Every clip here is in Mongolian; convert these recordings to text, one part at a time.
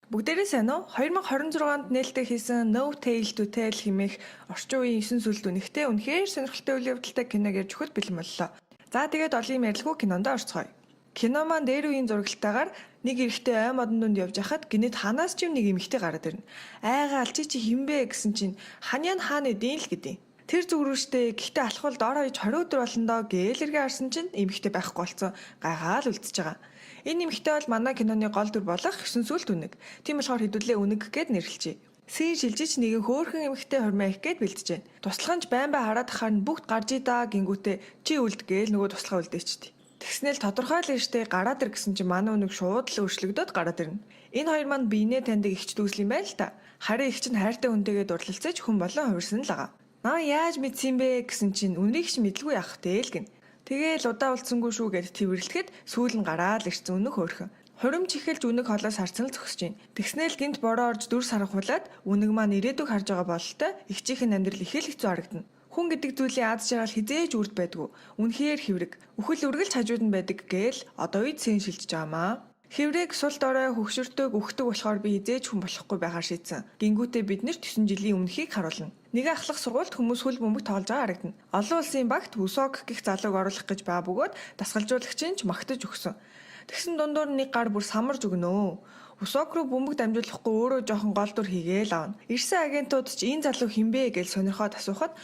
Бүгдээрээ сайн уу? 2026 онд нээлттэй хийсэн No Tale to Tell хэмээх орчин үеийн 9 сүлд үнэхтэй үнэхээр сонирхолтой үйл явдалтай киног ярьж өгөхөд бэлэн боллоо. За тэгээд олон ярилгүй кинонд орцгоё. Кино маань дээр үеийн зураглалтаагаар нэг эрэгтэй ой модон дунд явж хахад гинэд ханаас ч юм нэг эмэгтэй гараад ирнэ. Айгаал чи хинбэ гэсэн чинь ханяа хааны дийн л гэдэг. Тэр зүгрүүштэй гэхдээ алхвал доор хаяж 20 өдөр болно доо гээл эргээ харсан чинь эмэгтэй байхгүй болсон гайхаал үлдчихэж байгаа. Энэ эмэгтэй бол манай киноны гол дүр болох 9 сүлд үнэг. Тийм болохоор хэдүүлээ үнэг гэд нэрлэлчээ. Син шилжиж нэгэн хөөхөн эмэгтэй хормоо их гэд бэлдэж байна. Туслаганч байн бай хараад ахаар нь бүгд гарч идаа гингүүтээ чи үлд гээл нөгөө туслага үлдээчтэй. Тэгснээл тодорхой л эртээ гараад ир гэсэн чинь манай үнэг шууд л өөрчлөгдөд гараад ирнэ. Энэ хоёр манд биенээ таньдаг ихч дүүсэл юм байл та. Харин ихч нь хайртай хүнтэйгээ дурлалцаж хүн болон хувирсан л байгаа. Наа яаж мэдсэн бэ гэсэн чинь үнэрийг ч мэдлгүй явах тэл гин. Тэгээл удаа болцсонгүй шүү гэд тэрвэрлэхэд сүүл нь гараад ирсэн үнэг хөөрхөн. Хуримч ихэлж үнэг холоос харцсан л зогсож байна. Тэгснээл гинт бороо орж дүр сарахуулаад үнэг маань ирээдүг харж байгаа бололтой ихчийнхэн амьдрал их л хэцүү харагдана. Хүн гэдэг зүйлийн аз жаргал хизээж үрд байдгүй. Үнэхээр хэврэг. Үхэл үргэлж хажууд нь байдаг гээл одоо үед сэн шилжиж байгаамаа. Хэврэг сул дорой хөвгшөртөг үхдэг болохоор би хизээж хүн болохгүй байхаар шийдсэн. Гингүүтээ бид нэр 9 жилийн өмнөхийг харуулна. Нэг ахлах сургуульд хүмүүс хөл бөмбөг тоолж байгаа харагдана. Олон улсын багт Усок гэх залууг оруулах гэж баа бөгөөд дасгалжуулагч нь ч магтаж өгсөн. Тэгсэн дундуур нэг гар бүр самарж өгнөө. Усок руу бөмбөг дамжуулахгүй өөрөө жоохон гол дүр хийгээл авна. Ирсэн агентууд ч энэ залуу хинбэ гэж сонирхоод асуухад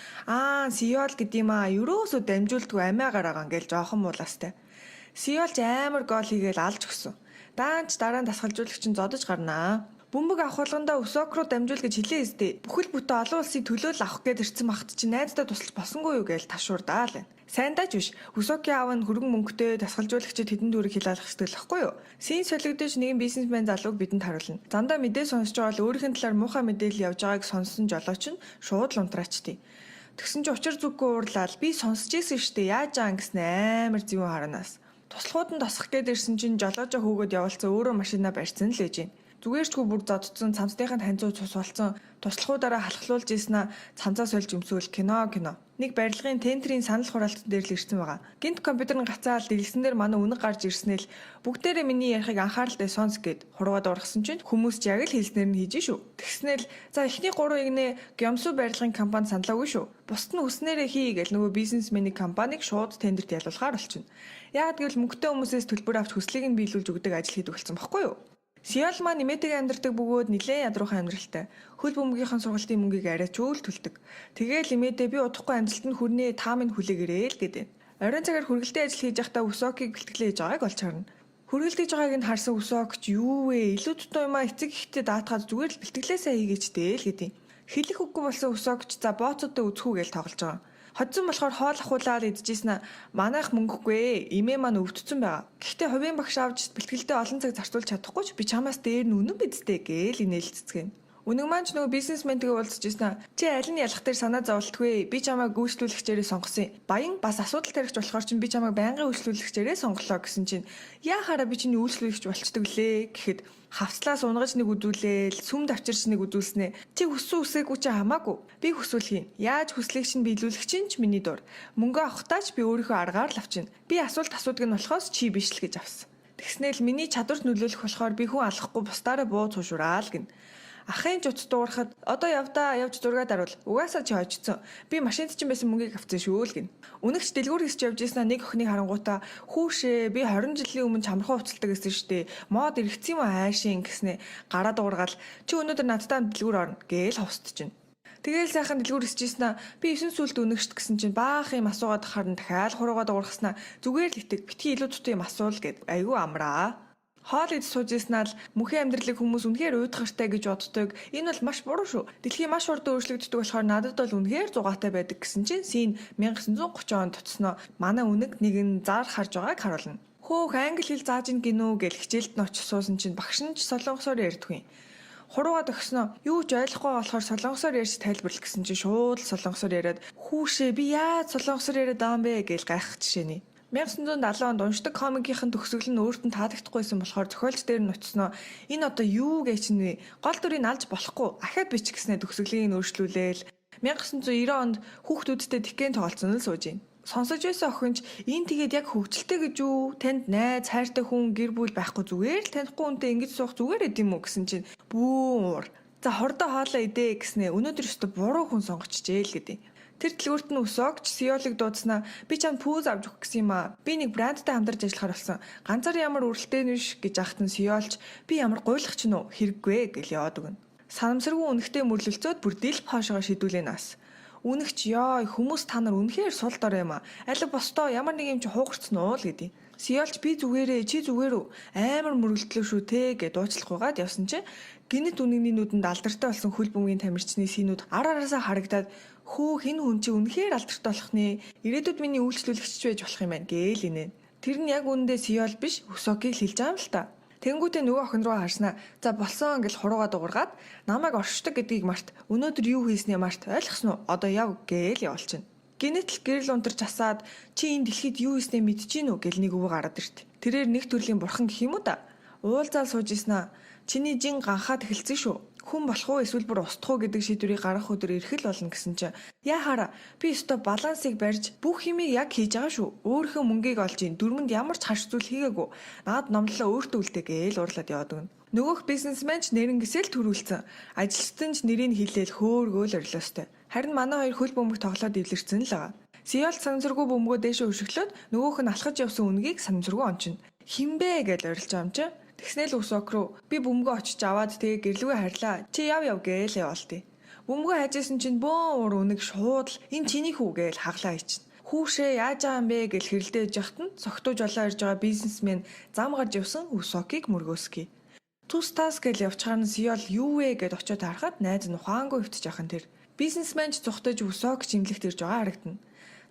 Сиол гэдэм ерөөсөө дамжуулдгүй амиагаар байгаа гээл жоохон муулаастай. Сиолч амар гол хийгээл алж өгсөн. Даанч дараа нь дасгалжуулагч нь зодож гарнаа. Бөмбөг авах болгондоо Усок руу дамжуул гэж хэлээ өстэй. Бүхэл бүтэн олон улсын төлөөлөл авах гээд ирсэн багт чи найздаа тусалж босонгүй юу гэж ташуурдаа л байна. Сайндаач биш. Усокийн аав нь хөргөн мөнгөтэй дасгалжуулагчид хэдэн дүүрэг хилаалах хэрэгтэй л байхгүй юу? Син солигдож нэгэн бизнесмен залууг бидэнд харуулна. Дандаа мэдээ сонсож байгаа л өөрийнх нь талаар муухай мэдээлэл явж байгааг сонссон жолооч нь шууд л унтраачдээ. Тэгсэн чи учир зүггүй уурлаад би сонсож ийсэн штэ яаж аа гэсэн амар зэвүүн харанаас. Туслахууд нь тосох гээд ирсэн чинь жолоожоо хөөгөөд явуулсан өөрөө машинаа барьсан л ээж юм. Зүгээрчгүй бүр зодцсон цамцныхын таньцуу цус болсон туслахуудаараа халахлуулж ийснэ цамцаа сольж өмсөөл кино. Нэг барилгын тентрийн санал хураалтан дээр л ирсэн байгаа. Гинт компьютер нь гацаал дэлгэсэн дээр манай үнэг гарч ирснээр бүгдээрээ миний ярихыг анхааралтай сонс гэд хургаад ургасан чинь хүмүүс ч яг л хэлснээр нь хийж шүү. Тэгснээл за эхний 3 игнэ Гямсу барилгын компани саналаагүй шүү. Бусд нь хүснээрээ хий гэж нөгөө бизнесменийн компаниг шууд тендерт ялуулахаар болчихно. Яг гэвэл мөнгөтэй хүмүүсээс төлбөр авч хүслийг нь биелүүлж өгдөг ажил хийдэг болсон байхгүй юу? Сиол маань нэмээтэйг амьдардаг бөгөөд нилээн ядуухан амьдралтай. Хөл бөмбөгийнхаа сургалтын мөнгийг арай ч өөл төлдөг. Тэгээл нэмээтэй би удахгүй амжилтанд хүрнэ та минь хүлээгээрэй л гэдэг. Оройн цагаар хүргэлтийн ажил хийж байхдаа Усокийг бэлтгэлээ хийж байгааг олж харна. Хүргэлтэж байгааг нь харсан Усокч юу вэ? Илүү дутуу юмаа эцэг ихтэй даатгаад зүгээр л бэлтгэлээсээ хийгээчтэй л гэдэг. Хэлэх үгүй болсон Усокч за бооцоотой үзхүү гэж тоглож байгаа. Hodсон болохоор хоол ахуулаад идчихсэн манайх мөнгөгүй эмээ маань өвдсөн байгаа. Гэхдээ хувийн багш авч бэлтгэлдээ олон цаг зарцуулж чадахгүй ч би чамаас дээр нь үнэн бидтэй гээл инээлцэцгэн. Үнэн маань ч нөгөө бизнесментэйгээ уулзж ирсэн. Чи аль нь ялах дээр санаа зовлтгүй. Би чамайг гүйцэтгэгчээрээ сонгосон. Баян бас асуудал тарихч болохоор чинь би чамайг байнгын үйлчлүүлэгчээрээ сонголоо гэсэн чинь яахаараа би чиний үйлчлүүлэгч болчдөг лээ гэхэд хавцлаас унгаж нэг үзүүлээл сүмд авчирч нэг үзүүлснэ. Чи хүссэн үсээгүй чи хамаагүй. Би хүсвэл хийн. Яаж хүслийг чинь биелүүлэх чинь ч миний дур. Мөнгө авахтаа ч би өөрийнхөө аргаар л авчина. Би асуулт асуудаг нь болохоос чи биш л гэж авсан. Тэгснээл миний чадварт нөлөөлөх болохоор би хүн алахгүй бусдаараа буу цуушуураа л гин. Ахын жуц дуурахад одоо явдаа явж зургаад аруул. Угаасаа чи хожицсон. Би машинд чинь байсан мөнгийг авцсан шүү л гин. Үнэгч дэлгүүр хийсч явж ийснэ нэг охиныг харангуутаа хүүшээ би 20 жилийн өмнө чамрахаа уцалдаг гэсэн штэ. Мод иргэцсэн юм аашийн гэснэ гараад уургаал. Чи өнөөдөр надтай дэлгүүр орно гээл ховсдож байна. Тэгээл сайхан дэлгүүр хийсчээснэ би 9 сүлд үнэгчт гэсэн чинь баах юм асуугаад харна дахиад хуруугаад уургаснаа зүгээр л итэг битгий илүү дутуу юм асуул гэд айгүй амраа. Хоол идэж сууж ийснаа л мөнхийн амьдралыг хүмүүс үнэхээр уйдгартай гэж боддог. Энэ бол маш буруу шүү. Дэлхий маш урд өөрчлөгддөг болохоор надад бол үнэхээр зугаатай байдаг гэсэн чинь син 1930 онд тутсноо манай үнэг нэгэн зар харж байгааг харуулна. Хөөх англи хэл зааж ин гинүү гэж хичээлд нь очиж суусан чинь багш нь ч солонгосоор ярьдгүй. Хуруугаад өгснөө юу ч ойлгохгүй болохоор солонгосоор ярьж тайлбарлах гэсэн чинь шууд солонгосоор яриад хүүшээ би яаж солонгосоор яриад байгаа юм бэ гэж гайхах жишээний. 1970 онд уншдаг комикийн төгсгөл нь өөрт нь таалагдахгүйсэн болохоор зохиолч дээр нь очсноо энэ одоо юу гэж нэ гол дүрийг алж болохгүй ахаад бич гэснээр төгсгөлийг нь өөрчлүүлээл 1990 онд хүүхдүүдтэй тикэн тоглолцсон л сууж байна. Сонсож байсан охинч энэ тэгээд яг хөвгчлөлтэй гэж үү? Танд найз, хайртай хүн, гэр бүл байхгүй зүгээр л танихгүй хүнтэй ингэж суух зүгээр эд юм уу гэсэн чинь бүүр. За хордоо хоолоо идэ гэснээ өнөөдөр өстө буруу хүн сонгочихжээ л гэдэг. Тэр дэлгүүрт нь өсөөгч Сиолыг дуудснаа би чамд пүүз авч өгөх гэсэн юм аа. Би нэг брандтай хамтарч ажиллахаар болсон. Ганцаар ямар үрэлтэй нүш гэж ахтан Сиолч би ямар гуйлах ч нөө хэрэггүй гэж яваад өгнө. Санамсаргүй үнэхтэй мөрлөлцөөд бүр дэлб хоошоо шидүүлээ нас. Үнэгч ёо хүмүүс та нар үнэхээр сул дор юм аа. Алиг бостоо ямар нэг юм чи хуугарцсан уу л гэдэг. Сиолч би зүгээрээ чи зүгээр үү? Амар мөрөлдлөө шүү те гэж дуучлахгүйгээд явсан чи гинэт үнэгний нүдэнд алдартай болсон хөл бөмбөгийн тамирчны синүүд ар араасаа харагдаад хөө хин хүн чи үнэхээр алдартай болох нэ. Ирээдүйд миний үйлчлүүлэгч байж болох юм байна гээл инээ. Тэр нь яг үүндээ Сиол биш Усокийг хэлж байгаа юм л та. Тэнгүүтээ нөгөө охин руу харснаа за болсон гэж хуруугаа дуургаад намайг оршдог гэдгийг март өнөөдөр юу хийснээ март ойлгосноо одоо яв гээл явуулчихна. Гинэтл гэрэл унтарч асаад чи энэ дэлхийд юу хийснээ мэдчихэв нү гэл нэг өвөө гараад ирт. Тэрээр нэг төрлийн бурхан гэх юм уу да. Уулзаал сууж ийснаа чиний жин ганхаад эхэлсэн шүү. Хүн болох уу эсвэл бүр устдах уу гэдэг шийдвэрийг гаргах өдөр ирэх л болно гэсэн чинь яхаараа би өстой балансыг барьж бүх юмыг яг хийж байгаа шүү. Өөрийнхөө мөнгийг олж ийн дөрмөнд ямар ч харш зүйл хийгээгүй. Наад номлолоо өөртөө үлдээгээл уурлаад яваад өгнө. Нөгөөх бизнесмен ч нэрнгэсэл төрүүлсэн. Ажилчтан ч нэрийг хэлээл хөөргөөл орилоостой. Харин манай хоёр хөл бөмбөг тоглоод ивлэрсэн л байгаа. Сиол санамсаргүй бөмбөгөө дээшээ өшөглөөд нөгөөх нь алхаж явсан үнгийг санамсаргүй ончино. Хинбэ гэж орилж байгаа юм чи. Тэгснээл Усок руу би бөмбөгөө очиж аваад тэгээ гэрлүүгээ харьлаа. Чи яв гээл яваалтыг. Бөмбөгөө хайжсэн чинь бөөн уур үнэг шууд л энэ чиний хүү гээл хаглаа ичнэ. Хүүшээ яаж байгаа юм бэ гэж хэрэлдэж яхад нь цогтууж олоо ирж байгаа бизнесмен зам гарч явсан Усокийг мөргөөсгий. Тус тас гэж явчихаар нь Сиол юу вэ гэд очиод харахад найз нь ухаангүй өвтж яхан тэр. Бизнесмен ч зүхтэж Усок чимлэгт ирж байгаа харагдана.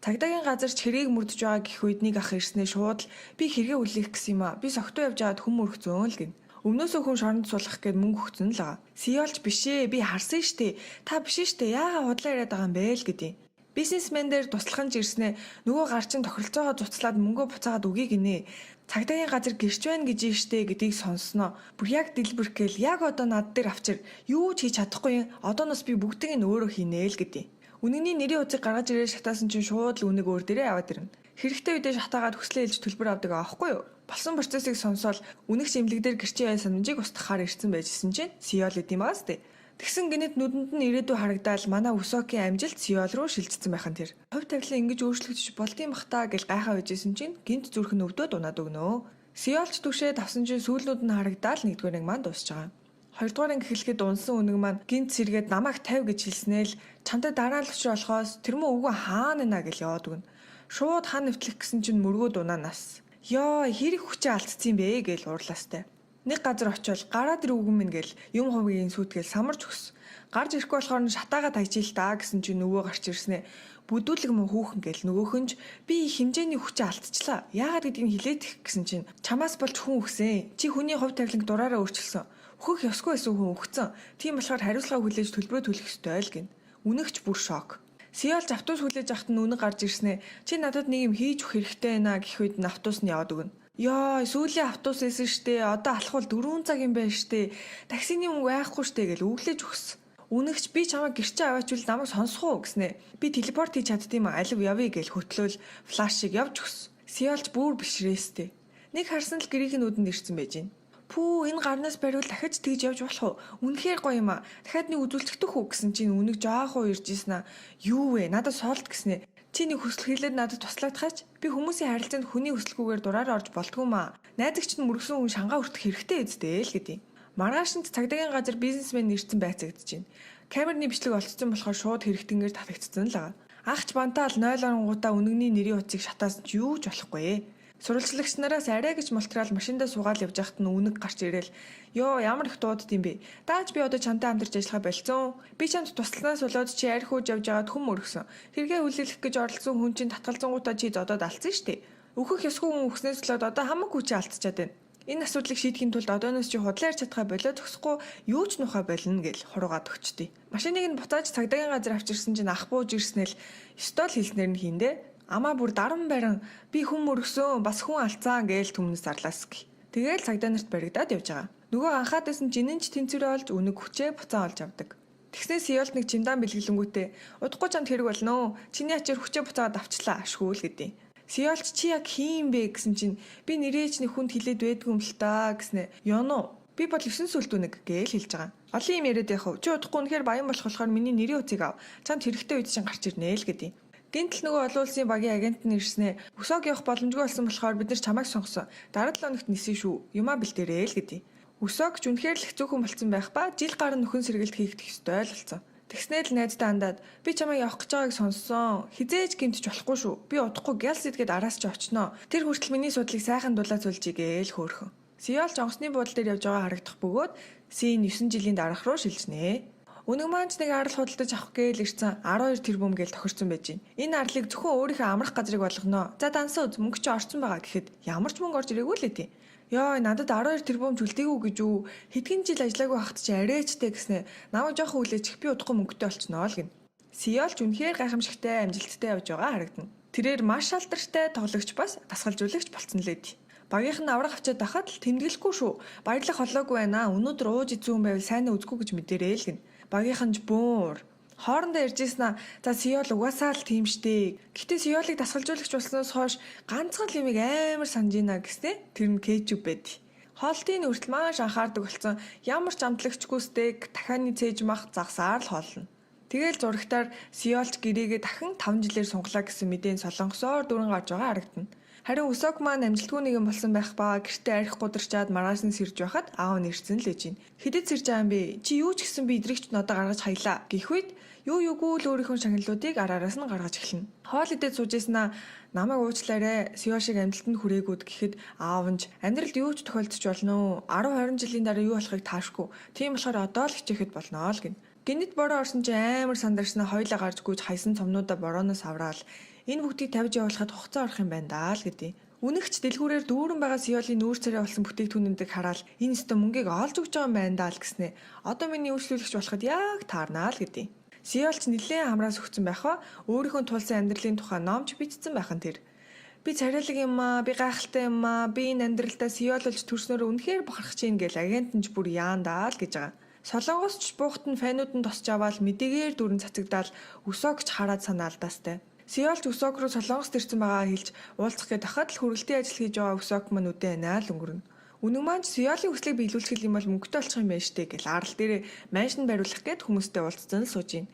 Цагдаагийн газарч хэрийг мөрдөж байгаа гэх үед нэг ах ирснээ шууд л би хэрэгээ үлээх гэсэн юм аа. Би согтуу явж аваад хүм өргөцөн л гин. Өмнөөсөө хүн шоронд суулгах гээд мөнгө өгсөн л байгаа. Сиолч бишээ би харсан штэ. Та биш штэ. Яагаад худлаа яриад байгаа юм бэ л гэдэг. Бизнесмен дээр туслаханж ирснээ нөгөө гар чин тохиролцоогоо цуцлаад мөнгөө буцаагаад өгье гинэ. Цагдаагийн газар гэрч байна гэж штэ гэдгийг сонссноо. Бүр яг дэлбэрхгээл яг одоо над дээр авчир юу ч хийж чадахгүй юм. Одооноос би бүгдийг нь өөрөө хийнэ л гэдэг. Үнэний нэрийн утсыг гаргаж ирээ шатаасан чинь шууд л үнэг өөр дээрээ аваад ирнэ. Хэрэгтэй үедээ шатаагаад хүслээ хэлж төлбөр авдаг аахгүй юу? Болсон процессыг сонсоод үнэг чимлэг дээр гэрчийн ай санамжийг устгахаар ирсэн байжсэн чинь Сиол эдэм байгаас тээ. Тэгсэн гинэд нүдэнд нь ирээдүй харагдаал манай Усокийн амжилт Сиол руу шилжсэн байхан тэр. Хувь тавилан ингэж өөрчлөгдөж болдсон бах таа гэж гайхаа байжсэн чинь гинт зүрх нь өвдөөд унаад өгнөө. Сиолч түшээ тавсан чинь сүүлнүүд нь харагдаал нэгдүгээр нэг манд дуусж байгаа. Хоёрдугаар анги эхлэхэд унсан үнэг маань гинт сэргээд намайг 50 гэж хэлснээл чамтай дараа л өчр болохоос тэр мөн үгүй хаана нэ гэж яваад өгнө. Шууд хан нэвтлэх гэсэн чинь мөргөө дунаанаас. Ёо хэрэг хүчээ алдсан юм бэ гэж уурлаастай. Нэг газар очивол гараа тэр үгэн минь гэл юм хувийн сүйтгэл самарч өгс. Гарч ирэхгүй болохоор нь шатаагаа тажил та гэсэн чинь нөгөө гарч ирснэ. Бүдүүлэг мөн хүүхэн гэл нөгөөхөн ч би их хэмжээний хүчээ алдчихлаа. Яагаад гэдгийг хилээд их гэсэн чинь чамаас болж хүн өгсөн. Чи хүний хувь тавиланг дураараа өөрчилсөн. Хөх ёсгүй байсан хүн өгцөн. Тийм болохоор хариуцлага хүлээж төлбөрөө төлөх ёстой л гин. Үнэгч бүр шок. Сиолч автобус хүлээж авахт нь үнэг гарч ирснэ. Чи надад нэг юм хийж өгөх хэрэгтэй байна гэх үед нь автобус нь яваад өгнө. Ёо, сүүлийн автобус эсэн штэ. Одоо алхвал 4 цаг юм байна штэ. Таксины мөнгө байхгүй штэ гэж өглөөж өгсөн. Үнэгч би чамайг гэрчээ аваачвал намайг сонсох уу гэснэ. Би телепорт хийж чаддсан юм алив явъя гэж хөтлөөл флашыг явж өгсөн. Сиолч бүр бишрээстэй. Нэг харсан л гэрийн нүдэнд ирсэн байж гин. Пүү энэ гарнаас бариул дахиж тэгж явж болох уу? Үнэхээр гоё юм аа. Дахиад нэг үзүүлчихдэх үү гэсэн чинь үнэг жоохон ирж ийсэн аа. Юу вэ? Надад соолт гэснэ. Чи нэг хүсэл хэлээд надад туслаадахаач. Би хүмүүсийн харилцаанд хүний хүсэлгүйгээр дураараа орж болдгоо маа. Найзагч нь мөргсөн хүн шангаа өртөх хэрэгтэй эзтэй л гэдэг. Маргаашнд цагдаагийн газар бизнесмен нэрцэн байцагдж байна. Камерны бичлэг олцсон болохоор шууд хэрэгтэнгээр татагдсан л байгаа. Агч бантаал 0 оронгуудаа үнэгний нэрийн утсыг шатаасан ч юу ч болохгүй. Сурвалжлагч нараас арай гэж мултраал машиндаа суугаад явж байхад нь үнэг гарч ирээл ёо ямар их дуудд юм бэ? Дааж би одоо чамтай хамтарч ажиллахаа болцсон. Би чамд тусланаас болоод чи арх хууж явж байгаад хүм өргсөн. Тэргээ хүлээлгэх гэж оролцсон хүн чинь татгалзангуудаа чи зодоод алдсан штеп. Өөхөх ёсгүй хүн өгснээс болоод одоо хамаг хүчээ алдчихад байна. Энэ асуудлыг шийдэхин тулд одооноос чи худлаа ярьж чадхаа болоод зөксөхгүй юу ч нухаа болно гэж хоруугаад өгчдээ. Машиныг нь буцааж цагдаагийн газар авчирсан чинь ах бууж ирснээр стол хэлснээр нь хийндэ. Амаа бүр даран барин би хүм өргсөн бас хүн алцсан гээл түмнэс зарлаасгий. Тэгээл цагдаа нарт баригдаад явж байгаа. Нөгөө анхаадаас нь жинэнч тэнцвэрээ олж үнэг хүчээ буцаан олж авдаг. Тэгснээ Сиолт нэг чимдаан бэлгэлэнгүүтээ удахгүй чамд хэрэг болно уу? Чиний ачаар хүчээ буцаагаад авчлаа ашгүй л гэдэв. Сиолч чи яг хийм бэ гэсэн чинь би нэрээч нэг хүнд хилээд байдгүй юм л та гэснэ. Ёно би бол 9 сүлдүнэг гээл хэлж байгаа. Олон юм яриад яхав. Чи удахгүй үнэхээр баян болох болохоор миний нэрийн үцийг ав. Чамд хэрэгтэй үед чинь гарч ирнэ л гэдэв. Гинтл нөгөө олон улсын багийн агент нь ирснээр өсөг явах боломжгүй болсон болохоор бид нар чамайг сонгосон. Дараа 7 хоногт нисэн шүү. Юмаа бэлдээрэй л гэдэв. Өсөг үнэхээр л хэцүүхэн болсон байх ба жил гарan нөхөн сэргэлт хийх ёстой л болсон. Тэгснээр л найздаа андаад би чамайг явах гэж байгааг сонссон. Хизээж гэмтэж болохгүй шүү. Би удахгүй гялс идгээд араас ч очноо. Тэр хүртэл миний судлыг сайхан дулаад зүлжийгээ л хөөрхөн. Сиол жонгосны буудлын дээр явж байгаа харагдах бөгөөд Син 9 жилийн дараах руу шилжнэ. Өнөг маань нэг арал худалдаж авах гээл ирсэн 12 тэрбум гээл тохирсон байж байна. Энэ арлыг зөвхөн өөрийнхөө амрах газрыг болгоно. За дансаа үз мөнгө чи орсон байгаа гэхэд ямар ч мөнгө орж ирээгүй л ээ. Йоо надад 12 тэрбум зүлдээгүү гэж үү? Хэдхэн жил ажиллаагүй хахт чи арайчтэй гэснэ. Намайг жоохон хүлээчих би удахгүй мөнгөтэй болчихноо л гин. Сиолч үнэхээр гайхамшигтай амжилттай явж байгаа харагдана. Тэрээр маш алдартай тоглогч бас дасгалжуулагч болцсон л ээ. Багийнх нь аврах авчаад байхад л тэмдэглэхгүй шүү. Баярлах холоогүй байна. Өнөөдөр ууж изүүн байвал сайнаа үзгүй гэж мэдэрээ л гин. Багийнх нь бөөр хоорондоо ярьжсэн. За Сиол угаасаа л тийм штэ. Гэтэ Сиолыг дасгалжуулагч болсноос хойш ганцхан л юмыг амар санаж ийна гэснэ. Тэр нь Кэжү байд. Хоолтын хүртэл маш анхаардаг болсон. Ямар ч амтлагчгүй стейк дахианы цээж мах загсаар л хоолно. Тэгэл зурагтаар Сиолч гэрээгээ дахин 5 жилээр сунглаа гэсэн мэдээний солонгосоор дөрөн гарч байгаа харагдана. Харин Өсөг маань амжилтгүй нэгэн болсон байх ба гэртээ арх гударчаад маргааш нь сэрж байхад аав нь ирсэн л ээж ин. Хэдэд сэрж байгаа юм бэ? Чи юу ч гэсэн би идрэгч нодоо гаргаж хаялаа. Гэх үед юугүй л өөрийнхөө шагналуудыг араараас нь гаргаж эхэлнэ. Хоол идээд суужсэнаа намайг уучлаарай. Сиол шиг амжилтанд хүрээгүүд гэхэд аав нь амьдралд юу ч тохиолдож болно уу? 10 20 жилийн дараа юу болохыг таашгүй. Тийм болохоор одоо л хичээхэд болно л гин. Гинэт бороо орсон чи амар сандарснаа хоёлаа гарч гүйж хайсан цомнуудаа борооноос авраал. Энэ бүгдийг тавьж явуулахад хугацаа орох юм байна даа л гэдэв. Үнэгч дэлгүүрээр дүүрэн байгаа Сиолын нүүр царай болсон бүтээгдэхүүнүүдийг хараад энэ өстө мөнгийг олж өгч байгаа юм байна даа л гэснэ. Одоо миний үйлчлүүлэгч болоход яг таарнаа л гэдэв. Сиолч нэлээд хамраас өгсөн байх ба өөрийнхөө тулсан амьдралын тухай номч бичсэн байх нь тэр. Би царайлаг юм аа, би гайхалтай юм аа, би энэ амьдралдаа Сиололж төрснөөр үнэхээр бахархаж ийн гэл агент нь бүр яандаа л гэж байгаа. Солонгосч буухт нь фанууд нь тосч аваад мэдээгээр дүрэн цацагдаал Өсөгч хараад санаалдаастай. Сиолч Өсөг рүү Солонгост ирсэн байгаа хэлж уулзах гээд хахад л хөргөлтийн ажил хийж байгаа Өсөг маань үдэ анаа л өнгөрнө. Үнэн маань Сиолийн хүслийг биелүүлэх юм бол мөнгөтэй олчих юм байна штэ гэл арал дээр маншин бариулах гээд хүмүүстэй уулзсан л сууж ийн.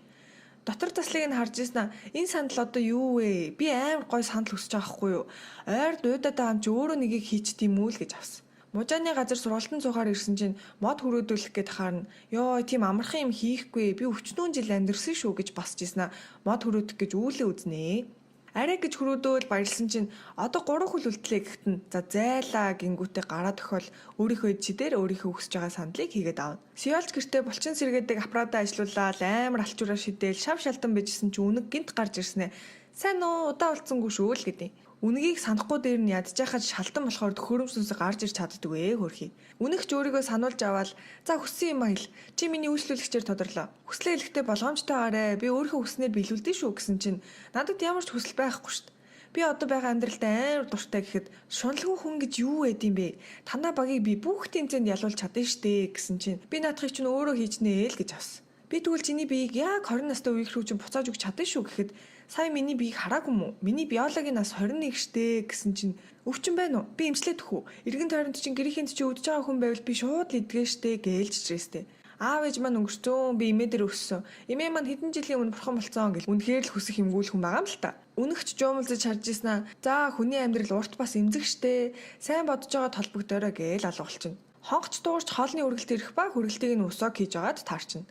Дотор таслыг нь харж ирсэн. Энэ сандал одоо юу вэ? Би амар гой сандал хүсэж байгаа хгүй юу? Ойр дуудаад байгаа юм чи өөрөө нэгийг хийчт юм уу л гэж авсан. Мужааны газар сургалтын цугаар ирсэн чинь мод хөрөөдүүлэх гээд харна. Йоо тийм амархан юм хийхгүй. Би өчнөө жил амьдэрсэн шүү гэж басж ийснэ. Мод хөрөөдөх гэж үүлээ үзнэ. Арай гэж хөрөөдөөл баярлсан чинь одоо 3 хөл үлдлээ гэхэд нь за зайлаа гингүүтээ гараа тохиол өөрийнхөө эдчидээр өөрийнхөө хүсэж байгаа сандлыг хийгээд аав. Сиолч гэртээ булчин сэргээдэг аппаратаа ажилуулаад амар алчуураа шидээл шав шалдан байжсэн чинь үнэг гинт гарч ирснэ. Сайн уу удаа болцсонгүй шүү л гэдэг. Үнэгийг санахгүй дээр нь ядчихад шалдан болохоор төхөөрөмснөөс гарч ирч чаддгүй хөрхий. Үнэгч өөрийгөө сануулж аваад за хүссэн юм аа хэл. Чи миний үйлчлүүлэгчээр тодорлоо. Хүслээ хэлэхдээ болгоомжтойгаарэ. Би өөрийнхөө хүснээр биелүүлдэ шүү гэсэн чинь надад ямар ч хүсэл байхгүй шүү дээ. Би одоо байгаа амьдралдаа амар дуртай гэхэд шунлагын хүн гэж юу вэ гэдэм бэ? Танаа багийг би бүх тэмцээнд ялуулж чадна штэ гэсэн чинь би наадахыг чинь өөрөө хийчнэ л гэж авсан. Би тэгвэл чиний биеийг яг 20 настай үеих рүү чинь буцааж өгч чадна шүү гэхэд сая миний биеийг хараагүй мүү? Миний биологийн нас 21 штэ гэсэн чинь өвчин байна уу? Би эмчлээд өгөх үү? Эргэн тойронд чинь гэрийнхэнд чи өдөж байгаа хүн байвал би шууд л идгээ штэ гэлж чирээстэй. Аав ээж маань өнгөрцөн би эмээ дээр өссөн. Эмээ маань хэдэн жилийн өмнө бурхан болцсон гэл үнэхээр л хүсэх юмгүүл хүн байгаа юм л та. Үнэгч жуумалзаж харж ийснаа за хүний амьдрал урт бас эмзэг штэ. Сайн бодож байгаа толбогдорой гээл алгуулчихна. Хонгоч дуурч хоолны үргэлт ирэх ба хүргэлтийг нь усог хийж агаад таарчна.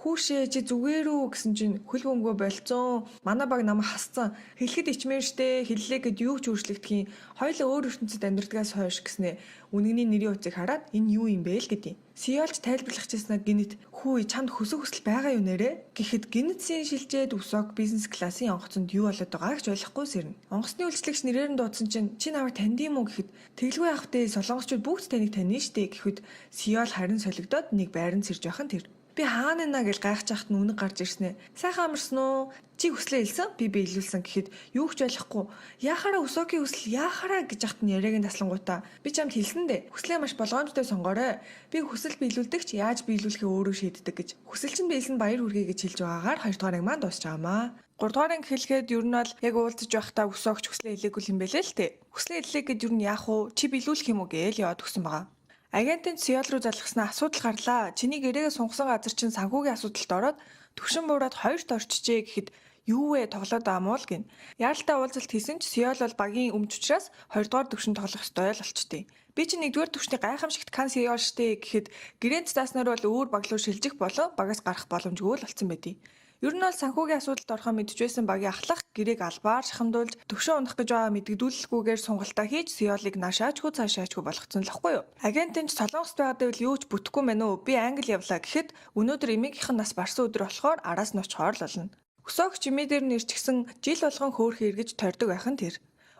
Хүүшээ чи зүгээр үү гэсэн чинь хөл бөмбөгөө болцсон. Манай баг намайг хасцсан. Хэлэхэд ичмээр штэ. Хэллээ гэд юу ч өөрчлөгдөхийн. Хоёулаа өөр ертөнцид амьдрдгаас хойш гэснэ. Үнэгний нэрийн утсыг хараад энэ юу юм бэ л гэдэг. Сиолч тайлбарлах гэснээр гинэт хүү чамд хөсөх хүсэл байгаа юу нэрэ? Гэхэд гинэтсийн шилжээд усог бизнес классын онгоцонд юу болоод байгааг ч ойлгохгүй сэрнэ. Онгоцны үйлчлэгч нэрээр нь дуудсан чинь чи намайг танд юм уу гэхэд тэглгүй явах дээ солонгосчууд бүгд таныг таних штэ гэхэд Сиол харин солигдоод нэг байранд сэрж байхын тэр. Би хаана наа гэж гайхаж байхад нь үнэг гарч ирсэн ээ. Сайхан амарсан уу? Чи хүслээ хэлсэн? Би илүүлсэн гэхэд юу ч ойлгохгүй. Яахаараа Усоки хүсэл яахаараа гэж яхад нь яриагийн таслангуудаа би чамд хэлсэн дээ. Хүслээ маш болгоомжтой сонгоорой. Би хүсэл биелүүлдэгч яаж биелүүлэхээ өөрөө шийддэг гэж. Хүсэл чинь биелсэн баяр хүргэе гэж хэлж байгаагаар 2 дугаарыг маань дуусч байгаамаа. 3 дугаарыг хэлгээд ер нь бол яг уулзаж байхдаа Усокч хүслээ хэлээгүй юм байлээ л дээ. Хүслээ хэллээ гэж ер нь яах вэ? Чи биелүүлэх юм уу гээл яваад өгсөн байгаа. Агентын Сеул руу залгаснаа асуудал гарлаа. Чиний гэрээгээ сунгасан газар чинь санхүүгийн асуудалд ороод төвшин буураад 2-т орчжээ гэхэд юу вэ тоглоод аамуу л гин. Яаралтай уулзалт хийсэн ч Сеул бол багийн өмч учраас 2 дугаар төвшин тоглох ёстой л болчтой. Би чи 1-р төвшний гайхамшигт Кан Сеул штэ гэхэд гэрээнд цааснаар бол өөр баг руу шилжих болоо багаас гарах боломжгүй л болсон байдий. Ер нь бол санхүүгийн асуудалд орохоо мэдчихсэн багийн ахлах гэрээг албаар шахамдуулж төвшин унах гэж байгаа мэдгдүүлэлгүйгээр сонголтоо хийж Сеулыг наашаачгүй цаашаачгүй болгоцсон л хгүй юу. Агентын Солонгост байгаадаа бол юу ч бүтэхгүй мэнэ үү? Би Англи явлаа гэхэд өнөөдөр эмээгийнхэн нас барсан өдөр болохоор араас нь очихоор л болно. Өсөөгч эмээ дээр нь ирчихсэн жил болгон хөөрхөн эргэж тойрдог байх нь тэр.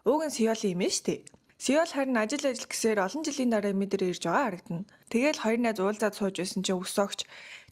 Уг нь Сеулийн эмээ штэ. Сеул харин ажил гэсээр олон жилийн дараа эмээ дээр ирж байгаа харагдана. Тэгээл хоёр найз уулзаад сууж байсан чинь Өсөөгч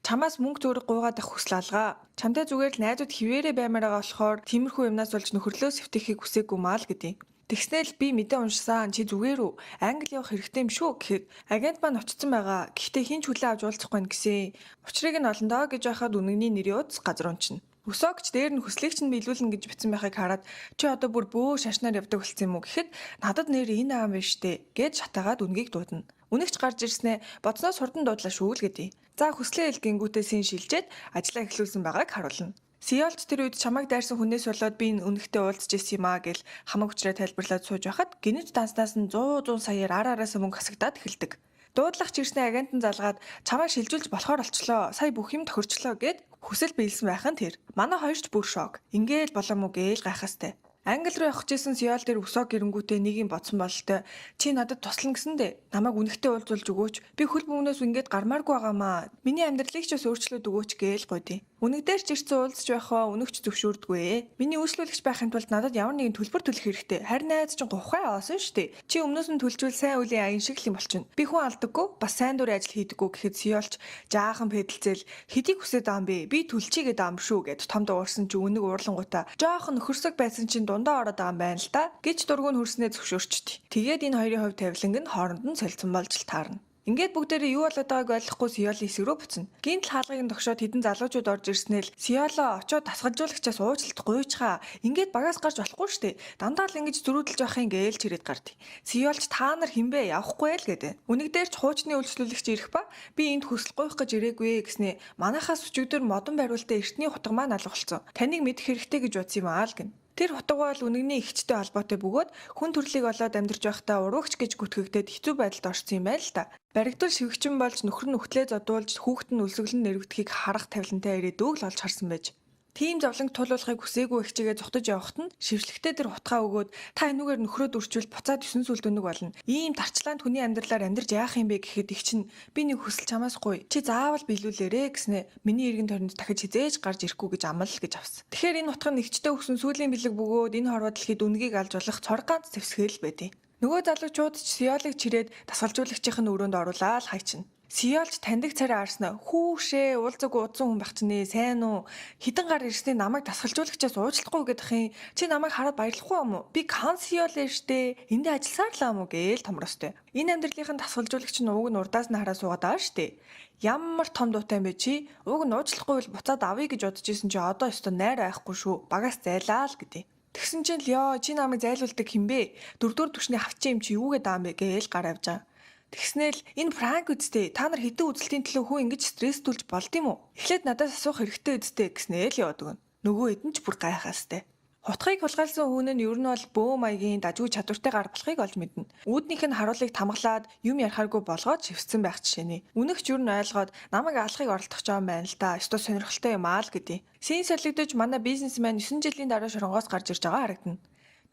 чамаас мөнгө төгрөг гуйгаад авах хүсэл алгаа. Чамтай зүгээр л найзууд хിവэрэ баймаар байгаа болохоор тиймэрхүү юмнаас болж нөхөрлөө сэвтэхийг хүсээгүй маа л гэдэг. Тэгснээл би мэдээ уншсан чи зүгээр үү? Англи явах хэрэгтэй юм шүү гэхэд агент маань очсон байгаа. Гэхдээ хин ч хүлээ авч уулзахгүй нь гэсэн. Учрыг нь олондоо гэж байхад үнэгний нэр юуц газар унчна. Өсөөгч дээр нь хүслийг чинь биелүүлнэ гэж бичсэн байхыг хараад чи одоо бүр бөө шашнаар явдаг болсон юм уу гэхэд надад нэр энэ аа юм байна штэ гэж шатаагаад үнгийг дуудана. Үнэгч гарч ирснээ бодсноос хурдан дуудлаа шүү л гэдэг. За хүслээ хэлгэнгүүтээ син шилжээд ажиллаа эхлүүлсэн байгааг харуулна. Сеулч тэр үед чамайг дайрсан хүнээс болоод би энэ үнэгтэй уулзж ирсэн юм аа гэл хамаг хүчрээ тайлбарлаад сууж байхад гинэж данснаас нь 100 саяар араас мөнгө хасагдаад эхэлдэг. Дуудлах чирснээ агентан залгаад чамайг шилжүүлж болохоор олчлоо. Сая бүх юм тохирчлоо гэд хүсэл биелсэн байх нь тэр. Манай хоёрч бүр шок. Ингээл болом уу гээл гайхастай. Англи руу явах гэжсэн Сеул дээр Усок ирэнгүүтээ нэг юм бодсон бололтой. Чи надад туслана гэсэндэ намайг үнэхтэй уулзуулж өгөөч. Би хөл бөмбөнөөс ингээд гармааргүй байгаамаа. Миний амьдралыг ч бас өөрчлөөд өгөөч гээл гойдیں۔ Үнэг дээр ч ирсэн уулзж байхаа үнэгч зөвшөөрдөггүй. Миний үйлчлүүлэгч байхын тулд надад ямар нэгэн төлбөр төлөх хэрэгтэй. Харин найз чинь гухай оосон штэ. Чи өмнөөс нь төлжүүл сайн үлийн аян шиг л юм болчихно. Би хүн алдаггүй, бас сайн дурын ажил хийдэггүй гэхэд Сеулч жаахан пэдэлцэл хэдийг хүсэж байгаа юм бэ? Би төлчихийгээд байгаа юм шүү гэд том дуурсан чи үнэг уурлангуудаа жаахан нөхөрсөг байсан чинь дундаа ороод байгаа юм байна л да гэж дургуун хөрснөө зөвшөөрчт. Тэгээд энэ хоёрын хувь тавиланг нь хооронд нь солилцсон болж л таарна. Ингээд бүгдээрээ юу болоод байгааг ойлгохгүй Сеулийн хэсэг рүү буцна. Гинт хаалгыг тогшоод хэдэн залуучууд орж ирснээр Сеулоо очоод тасгалжуулагчаас уучлалт гуйчхаа. Ингээд багаас гарч болохгүй штэ. Дандаа л ингэж зөрүүдэлж явахын гээл чирээд гардыг. Сеулч та нар хинбэ явахгүй л гэдэг. Үнэг дээр ч хуучны үйлчлүүлэгч ирэх ба би энд хүсэл гуйх гэж ирээгүй гэснээ манайхаас өчигдөр модон бариултаа эртний хутга маань алгуулсан. Таныг мэдэх хэрэгтэй гэж бодсон юм аа л гин. Тэр хутга бол үнэгний ихчтэй холбоотой бөгөөд хүн төрлийг олоод амьдарч байхдаа уруугч гэж гүтгэгдээд хэцүү байдалд орсон юм байна л та. Баригдвал шивгчин болж нөхөр нь хөтлөө зодуулж хүүхэд нь үлсгэлэн нэрвэгдэхийг харах тавилантай ирээдүйг л олж харсан байж. Тийм зовлонг тулуулахыг хүсээгүй их чигээ зүхтэж явахт нь шившлэгтэй тэр хутгаа өгөөд та энүүгээр нөхрөө дүрчвэл буцаад 9 сүлд өнөг болно. Ийм тарчлаанд хүний амьдралаар амьдарч яах юм бэ гэхэд их чинь би нэг хүсэл чамаас гуй. Чи заавал биелүүлээрэ гэснэ миний эргэн тойронд дахиж хизээж гарч ирэхгүй гэж амлал гэж авсан. Тэгэхээр энэ утга нь ихчтэй өгсөн сүүлийн бэлэг бөгөөд энэ хорвоо дэлхийд үнгийг алж болох цор ганц зэвсгэл байдیں۔ Нөгөө залуучууд ч Сеулыг чирээд тасгалжуулагчийн өрөөнд оруулаад хайчна. Сеулч таньдаг царай арснаа хүүшээ уулзаг удсан хүн байх чинь сайн уу хідэн гар ирсний намайг тасгалжуулагчаас уучлахгүй гэдэг юм чи намайг хараад баярлахгүй юм уу би Кан Сеул штэ эндээ ажилласаар л юм уу гээл томростой энэ амьдралын тасгалжуулагч нь ууг нь урдаас нь хараа суугаад байгаа штэ ямар том дуутай юм бэ чи ууг нь уучлахгүй бол буцаад авъя гэж бодож исэн чи одоо ёстой найр байхгүй шүү багаас зайлаа л гэдэг. Тэгсэн чинь л ёо чи намайг зайлуулдаг хинбэ 4-р түвшний хавчин юм чи юу гэдэг юм бэ гээл гар авч байгаа. Тэгснээл энэ пранк үсттэй та нар хэдэн үзэлтийн төлөө хүн ингэж стресстүүлж болд юм уу? Эхлээд надаас асуух хэрэгтэй үсттэй гэснээл яваад өгнө. Нөгөө хэд нь ч бүр гайхаастай. Хутгийг хулгайлсан хүн нь ер нь бол бөө маягийн дажгүй чадвартай гар болохыг олж мэднэ. Үүднийх нь харуулыг тамгалаад юм ярихааргүй болгоод шивсэн байх жишээний. Үнэгч ер нь ойлгоод намайг алахыг оролдох жоо юм байна л да. Өстой сонирхолтой юм аа л гэдэг. Син солигдож манай бизнесмен 9 жилийн дараа шоронгоос гарч ирж байгаа харагдана.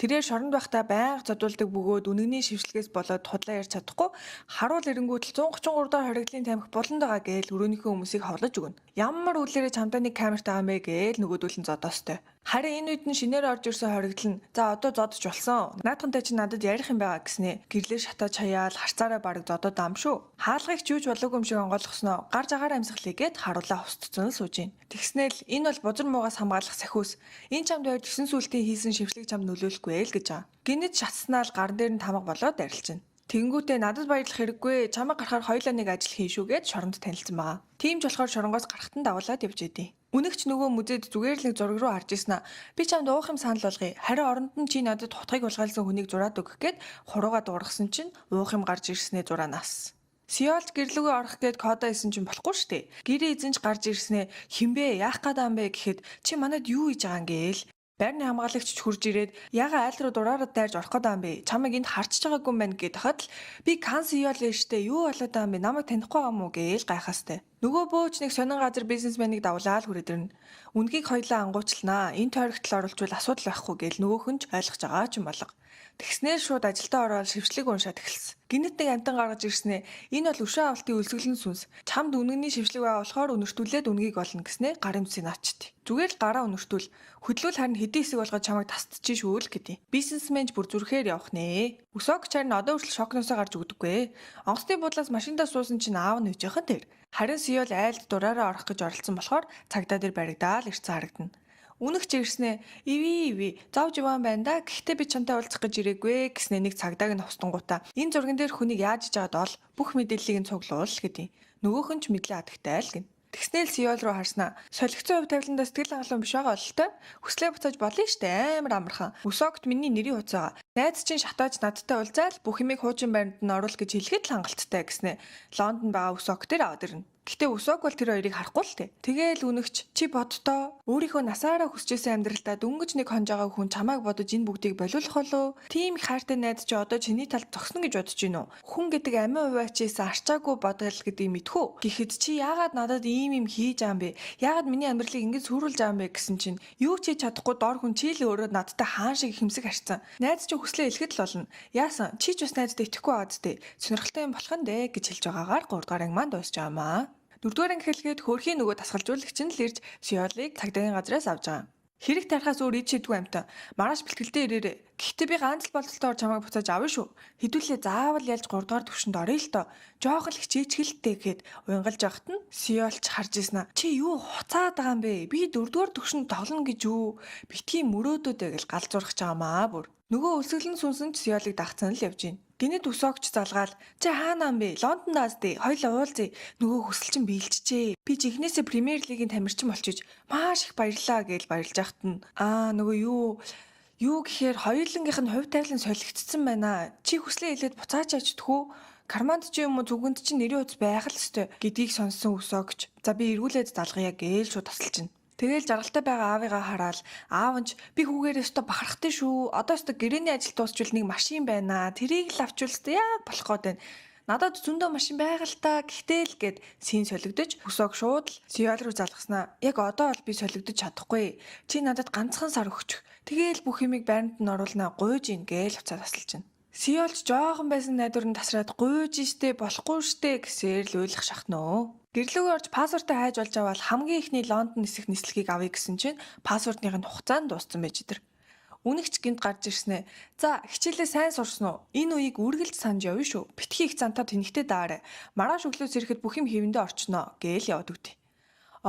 Тэрээр шоронд байхдаа байнга зодуулдаг бөгөөд үнэгний шившлгээс болоод худлаа ярьж чадахгүй харуул эрэнгүүтэл 133 дахь хоригдлын тамхи болонд байгаа гээл өрөөнийхөө хүмүүсийг ховлож өгнө. Ямар үлээрээ чамтай нэг камертай байгаа юм бэ гээл нөгөөдөл нь зодоостой. Харин энэ үед нь шинээр орж ирсэн хоригдол нь за одоо зодож болсон. Наадхантай чи надад ярих юм байгаа гэснээ гэрлээ шатаа чаяал харцаараа бараг зодоод ам шүү. Хаалгыг ч юуж болоогүй юм шиг онгойлгосноо гарч агаар амьсгалыг гээд харуулаа хустцсан л сууж гин. Тэгснээл энэ бол бузар муугаас хамгаалах сахиус. Энэ чамд хоёр гисэн сүлтийн хийсэн шившлэг чамд нөлөөлөхгүй л гэж байгаа. Гинэд шатснаа л гар дээр нь тамга болоод арилжина. Тэнгүүтээ надад баярлах хэрэггүй. Чамайг гарахаар хоёулаа нэг ажил хийн шүү гэд шоронд танилцсан байгаа. Тийм ч болохоор шоронгоос гарахтан дагуулад явж идэв. Үнэгч нөгөө мүзэд зүгээр л нэг зураг руу харж ирсэн аа. Би чамд уух юм санал болгоё. Харин оронд нь чи надад хутгийг улгаалсан хүнийг зураад өгөх гээд хуруугаа дуургасан чинь уух юм гарч ирснээ зураанаас. Сиолж гэрлүүгээ орох гээд кодоо исэн чинь болохгүй штэ. Гэрээ эзэнч гарч ирснээ хинбэ яах гээд юм бэ гэхэд чи манад юу хийж байгаа юм гээл. Байрны хамгаалагч хурж ирээд яга айл руу дураараа дайрж орох гээд байгаа юм бэ? Чамайг энд харчж байгаагүй юм байна гэд хахад л би Кансиол штэ юу болоод байгаа юм бэ? Намайг танихгүй байгаа юм уу гээл гайхастай. Нөгөө бөөч нэг сонин газар бизнесменийг давлаа л хүрээд ирнэ. Үнгийг хоёлаа ангуучлнаа. Энэ тойрогтол оруулчвал асуудал байхгүй гээл нөгөөх нь ч ойлгож байгаа ч юм болго. Тэгснээр шууд ажилдаа ороод шившлэг уншаад эхэлсэн. Гинэт нэг амтан гаргаж ирснээ энэ бол өшөө авалтын үлсгэлэн сүнс. Чамд үнэний шившлэг байгаа болохоор өнөртүүлээд үнгийг олно гэснээ гарын үсийг наачт. Зүгээр л гараа өнөртүүл. Хөдлөл харин хэдийн хэсэг болгоод чамайг тасдчихж шүү л гэдэг. Бизнесменж бүр зүрхээр явах нэ. Өсөөгч харин одоо хүртэл шокносоо гарч өгдөггүй. Онгоцны буудлаас машиндаа суусан чинь аав нь үжийнхэн тэр. Харин Сиол айлд дураараа орох гэж оролцсон болохоор цагдаа дээр баригдаал ирсэн харагдана. Үнэгч ирснээ иви зовж иван байна да. Гэхдээ би чамтай уулзах гэж ирээгүй гэснээ нэг цагдааг нь хостонгуудаа энэ зурган дээр хүнийг яаж иж байгааг бол бүх мэдээллийг нь цуглуул гэдэг. Нөгөөх нь ч мэдлээ адагтай л гин. Тэгснээл Сиол руу харснаа. Солигцсон хувь тавиландаа сэтгэл хангалуун биш байгаа бол той. Хүслээ буцааж болно штэ амар амархан. Өсөөгт миний нэрийн хуцаага. Найз чинь шатааж надтай уулзаал бүх юмыг хуучин байранд нь оруул гэж хэлэхэд л хангалттай гэснээ. Лондонд байгаа өсөөгт тэр аваад ирнэ. Гэтэ өсөөг бол тэр хоёрыг харахгүй л тээ. Тэгээл үнэгч чи бодтоо өөрийнхөө насаараа хүсчээсэн амьдралдаа дөнгөж нэг хонжоогоо хүн чамайг бодож энэ бүгдийг болиулах болов. Тийм их хайртай найз чи одоо чиний талд зогсно гэж бодож гинөө. Хүн гэдэг амин хуваагчээс арчаагүй бодгол гэдгийг мэдхүү. Гэхдээ чи яагаад надад ийм юм хийж байгаа юм бэ? Яагаад миний амьдралыг ингэж сүрүүлж байгаа юм бэ гэсэн чинь юу ч хийж чадахгүй дор хүн чи л өөрөө надтай хаан шиг хэмсэг харцсан. Найз чи хүслээ хэлэхэд л болно. Яасан чи ч бас найзтай итгэхгүй байгааз тээ. Сонирхолтой юм болох нь дээ гэж хэлж байгаагаар 3 дугаар анги маань дуусч байгаа маа. 4-р анги хэлгээд хөөрхийн нөгөө тасгалжуулагч нь л ирж Сиолыг цагдаагийн газраас авч байгаа. Хэрэг тарихаас өөр ид шийдгүй амтан. Маргааш бэлтгэлдээ ирээрээ. Гэхдээ би ганц л болтолтоор чамайг буцааж авна шүү. Хэдүүлээ заавал ялж 3 дугаар түвшинд орё л доо. Жоох л хичээчгэлтэй гэхэд уянгалж явахт нь Сиолч харж ийсэн. Чи юу хуцаад байгаа юм бэ? Би 4 дугаар түвшинд тоглоно гэж юу? Битгий мөрөөдөөдэй гэл галзуурах чаамаа бүр. Нөгөө өсөглөн сүнсэн ч Сиолыг дагцсан л явж байна. Гинэд өсөөгч залгаал чи хаана юм бэ? Лондондаас дээ. Хоёлаа уулзъя. Нөгөө хүсэл чинь биелжжээ. Би жигнэсээ Премьер лигийн тамирчин болчихж маш их баярлаа гэж баярлж яхад нь нөгөө юу гэхээр хоёулангийнх нь хувь тавилан солигдсон байна. Чи хүслээ хэлээд буцааж авчдаггүй. Карманд ч юм уу зүгэнд чинь нэрийн утас байх л өстой гэдгийг сонссон өсөөгч. За би эргүүлээд залгая гээл шууд тасалж байна. Тэгэл жаргалтай байгаа аавыгаа хараад аав нь би хүүгээр өстө бахархтай шүү. Одоо өстө гэрээний ажил дуусчвал нэг машин байна. Тэрийг л авчулстай яг болох гээд байна. Надад зөндөө машин байгаа л та. Гэхдээ л гээд син солигдож өсөг шууд л Сиол руу залгаснаа. Яг одоо бол би солигдож чадахгүй. Чи надад ганцхан сар өгч. Тэгээл бүх юмыг байранд нь оруулнаа гуйж ийн гээл уцаа тасалж байна. Сиолч жоохон байсан найдвар нь тасраад гуйж штэ болохгүй штэ гэсээр л уйлах шахнаа. Гэрлүүгээ орж пассвортыг хайж болж аваад хамгийн ихний Лондон нисэх нислэгийг авъя гэсэн чинь пассвортных нь хугацаанд дууссан байж дэр. Үнэгч гинт гарч ирснэ. За хичээлээ сайн сурсан уу? Энэ үеийг үргэлж санаж явна шүү. Битгий их цантаа тэнхтэй даарэ. Маргааш өглөөс ирэхэд бүх юм хэвэндээ орчноо гээл яваад өгдөө.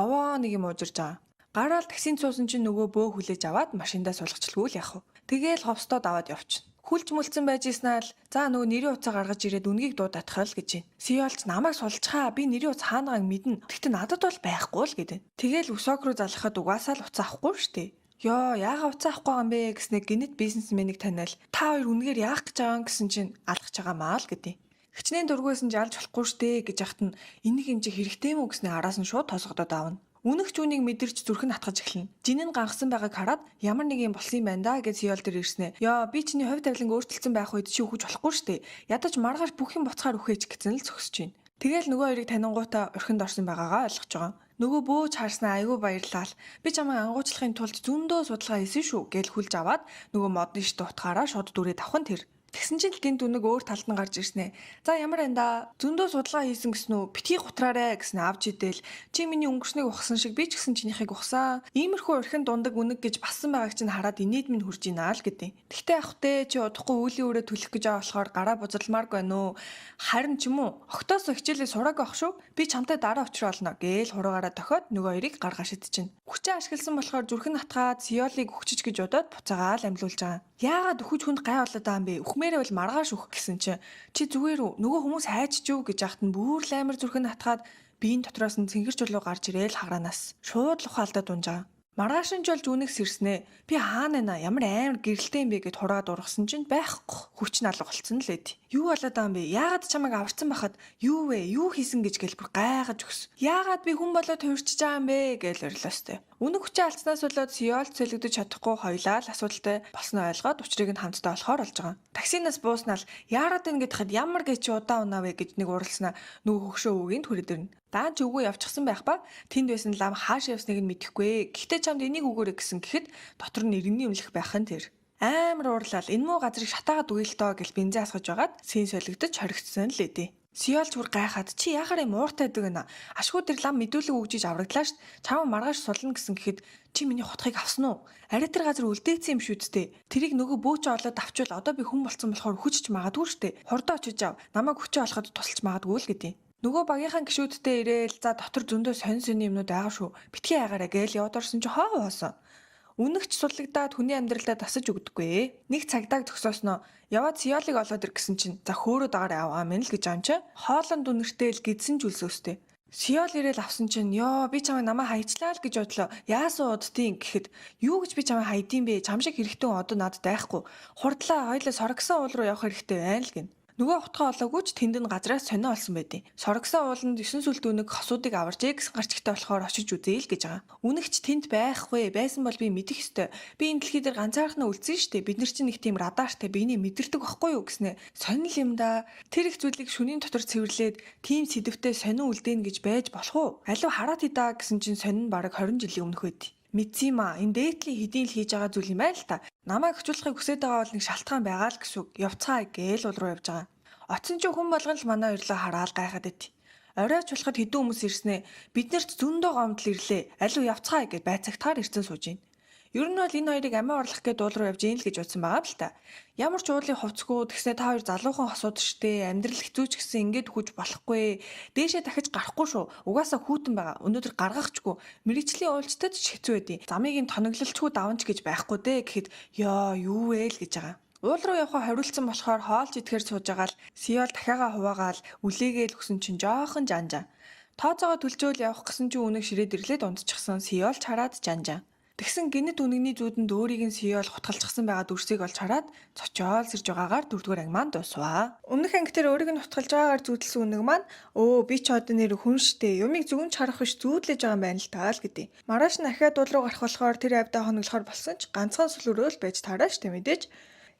Овоо нэг юм уужирж байгаа. Гараал таксинд суусан чинь нөгөө бөө хүлээж аваад машиндаа суулгачлгүй л явах. Тэгээл ховстоод аваад явчихна. Хүлж мүлцэн байж иснаа л за нөгөө нэрийн утсаа гаргаж ирээд үнгийг дуудатах л гэж байна. Сиолч намайг сулчхаа би нэрийн утас хаанагааг мэднэ. Гэхдээ надад бол байхгүй л гэдэг. Тэгээл өсөг рүү залхахад угаасаа л утас авахгүй штэ. Ёо яага утас авахгүй юм бэ гэснээр гинэт бизнесменийг таниал та хоёр үнэгээр яах гэж байгаа юм гэсэн чинь алгаж байгаамаа л гэдэг. Хичнээн дургүйсэн жалж болохгүй штэ гэж яхад нь энийг энэ чи хэрэгтэй мүү гэснээр араас нь шууд тосгодод аавна. Үнэгч үнийг мэдэрч зүрх нь хатгаж эхэлнэ. Жин нь гангасан байгааг хараад ямар нэг юм болсон юм байна да гэж Сиол дээр ирснэ. Яа би чиний хувь тавиланг өөрчилсөн байх үед чи өгч болохгүй штэ. Ядаж маргааш бүх юм буцахаар үхэж гэсэн л зөксөж байна. Тэгэл нөгөө хоёрыг танингуудаа орхинд орсон байгаагаа ойлгож байгаа. Нөгөө бөөж харснаа айгүй баярлал. Би чамайг ангуучлахын тулд зөндөө судалгаа хийсэн шүү гэж хүлж аваад нөгөө модны шт утгаараа шууд дүрээд авах нь тэр. Тэгсэн чинь гинт үнэг өөр талд нь гарч ирснэ. За ямар энэ зөндөө судалгаа хийсэн гэсэн үү? Битгий гутраарэ гэсэн авч идэл. Чи миний өнгөрснийг ухсан шиг би ч гэсэн чинийхийг ухсан. Иймэрхүү орхин дундаг үнэг гэж бассан байгааг чинь хараад инээд минь хурж ийна л гэдэг. Тэгтээ ах вэ чи удахгүй үлийн өрөө түлэх гэж байгаа болохоор гараа бузалмааргүй байна уу? Харин ч юм уу? Октоос хичээлээ сураагүй ах шүү. Би чамтай дараа очроо олно гээл хуруугаараа дохиод нөгөө хоёрыг гаргаа шидчихнэ. Хүчээ ашигласан болохоор зүрхэн натгаад Сиолыг өгчөж гэж бодоод буцаагаал амьлуулж байгаа. Яагаад өхөж хүнд гай болоод байгаа юм бэ? Ухмээрээ бол маргааш үх гэсэн чинь чи зүгээр үү? Нөгөө хүмүүс хайчж юу гэж яхад нь бүр л амар зүрхэн натгаад биеийн дотроос нь цэнгэр чулуу гарч ирээл хараанаас шууд л ухаалдаад унж байгаа. Маргааш нь жолж үнэх сэрснэ. Би хаана байна? Ямар амар гэрэлтэй юм бэ гэд хураад ургасан чинь байхгүй. Хүч налга болцсон л эд. Юу болоод байгаа юм бэ? Яагаад чамайг аварцсан байхад юу вэ? Юу хийсэн гэж гэл бүр гайхаж өгсөн. Яагаад би хүн болоод хувирчиж байгаа юм бэ гэж орлоостой. Үнэг хүчээ алдснаас болоод Сиол цөлөгдөж чадахгүй хоёлаа л асуудалтай болсноо ойлгоод учрыг нь хамтдаа олохоор болж байгаа. Таксинаас бууснаа л яарад энэ гэхэд ямар гэж чи удаан унаа вэ гэж нэг уралснаа нөгөө хөгшөө өвгөнд хүрээд ирнэ. Даан ч өвгөө явчихсан байх ба тэнд байсан лам хааш явсныг нь мэдэхгүй. Гэхдээ чамд энийг өгөөрэй гэсэн гэхэд дотор нь иргэний өмнөх байх нь тэр. Амар уурлал энэ муу газрыг шатаагаад үйл тоо гэж бензин асгаж байгаад син солигдож хоригдсон л эдээ. Сиолч бүр гайхаад чи яхаар юм ууртайдаг гэнэ. Ашгүй тэр лам мэдүүлэг өгжиж авраглаа ш. Чам маргааш сулна гэсэн гэхэд чи миний хутгийг авсан уу? Арай тэр газар үлдээсэн юм шүү дээ. Тэрийг нөгөө бөөч олоод авчвал одоо би хүн болцсон болохоор хүчж магадгүй штэ. Хурдаа очиж ав. Намайг хүчээ олоход тусалж магадгүй л гэдэг. Нөгөө багийнхаа гişүүдтэй ирээл за дотор зөндөө сонь сони юмнууд байгаа шүү. Битгий агаараа гээл яваад орсон чи хоо хоосон. Үнэгч судлагдаад хүний амьдралдаа тасаж өгдөггүй. Нэг цагдааг төгсөөснөө яваад Сиолыг олоод ир гэсэн чинь за хөөрөө дагаар аваа мэн л гэж амчаа. Хоолонд үнэртэй л гидсэн ч үлсөөстэй. Сиол ирээл авсан чинь ёо би чамайг намаа хайчлаа л гэж бодлоо. Яасан удтын гэхэд юу гэж би чамайг хайдсан бэ? Чам шиг хэрэгтэй одоо надад байхгүй. Хурдлаа хоёлаа соргсон уул руу явах хэрэгтэй байна л гин. Нөгөө утгаа олоогүй ч тэнд нь газраас сонио олсон байдیں۔ Соргсон ууланд 9 сүлд үнэг хосуудыг аварч гэсэн гарчигтай болохоор очиж үзээ л гэж байгаа. Үнэгч тэнд байхгүй байсан бол би мэдэх ёстой. Би энэ дэлхий дээр ганцаархнаа үлдсэн штэ. Бид нар чинь нэг тийм радартай биений мэдэрдэг байхгүй юу гэснэ. Сонир юм да. Тэр их зүйлийг шүнийн дотор цэвэрлээд тийм сэдвтэй сонио үлдээн гэж байж болох уу? Алив хараад хидаа гэсэн чинь сонир нь бараг 20 жилийн өмнөх байд. Мэдсэн юм аа. Энэ дээдлийн хэдийн л хийж байгаа зүйл юм байна л та. Намайг хөчлөхийг хүсэж байгаа бол нэг шалтгаан байгаа л гэсэн үг. Явцгаа гээл уул руу явж байгаа. Оцсон ч хүн болгон л манай өрлөө хараал гайхаад байт. Оройч болоход хэдэн хүмүүс ирснэ. Биднэрт зөндөө гомдол ирлээ. Алив явцгаа гэж байцагтаар ирсэн сууж байна. Ер нь бол энэ хоёрыг амиа орлох гээд уул руу явж ийн л гэж бодсон байгаа л та. Ямар ч уулын хувцгүй тэгснэ та хоёр залуухан хосууд штэ. Амьдрал хэцүү ч гэсэн ингэж хүж болохгүй. Дээшээ дахиж гарахгүй шүү. Угаасаа хүүтэн байгаа. Өнөөдөр гаргахчгүй. Мэргэжлийн уулзтад ч хэцүү байдیں۔ Замыг нь тоноглолчгүй даванч гэж байхгүй дээ гэхэд ёо юу вэ л гэж байгаа. Уул руу явхаа хариулсан болохоор хоолж идэхээр сууж байгаа л Сиол дахиагаа хуваагаал үлээгээл өгсөн чинь жоохон жанжаа. Тооцоогоо төлжөөл явах гэсэн чинь үнэг ширээд ирлээд унтчихсан Сиол чараад жанжаа. Тэгсэн гинэт үнэгний зүүдэнд өөрийг нь Сиол хутгалчихсан байгаа дүрсийг олж хараад цочоол сэрж байгаагаар дөрөвдүгээр анги маань дуусваа. Өмнөх анги дээр өөрийг нь хутгалж байгаагаар зүүдэлсэн үнэг маань өө би ч одоо нэр хүн штэ юмыг зүгэн чарах биш зүүдлэж байгаа юм байна л таа л гэдэг. Маргааш нь ахиад уул руу гарах болохоор тэр авдаа хоноглохоор болсон ч ганцхан сүлөрөөл байж таараа штэ мэдээж.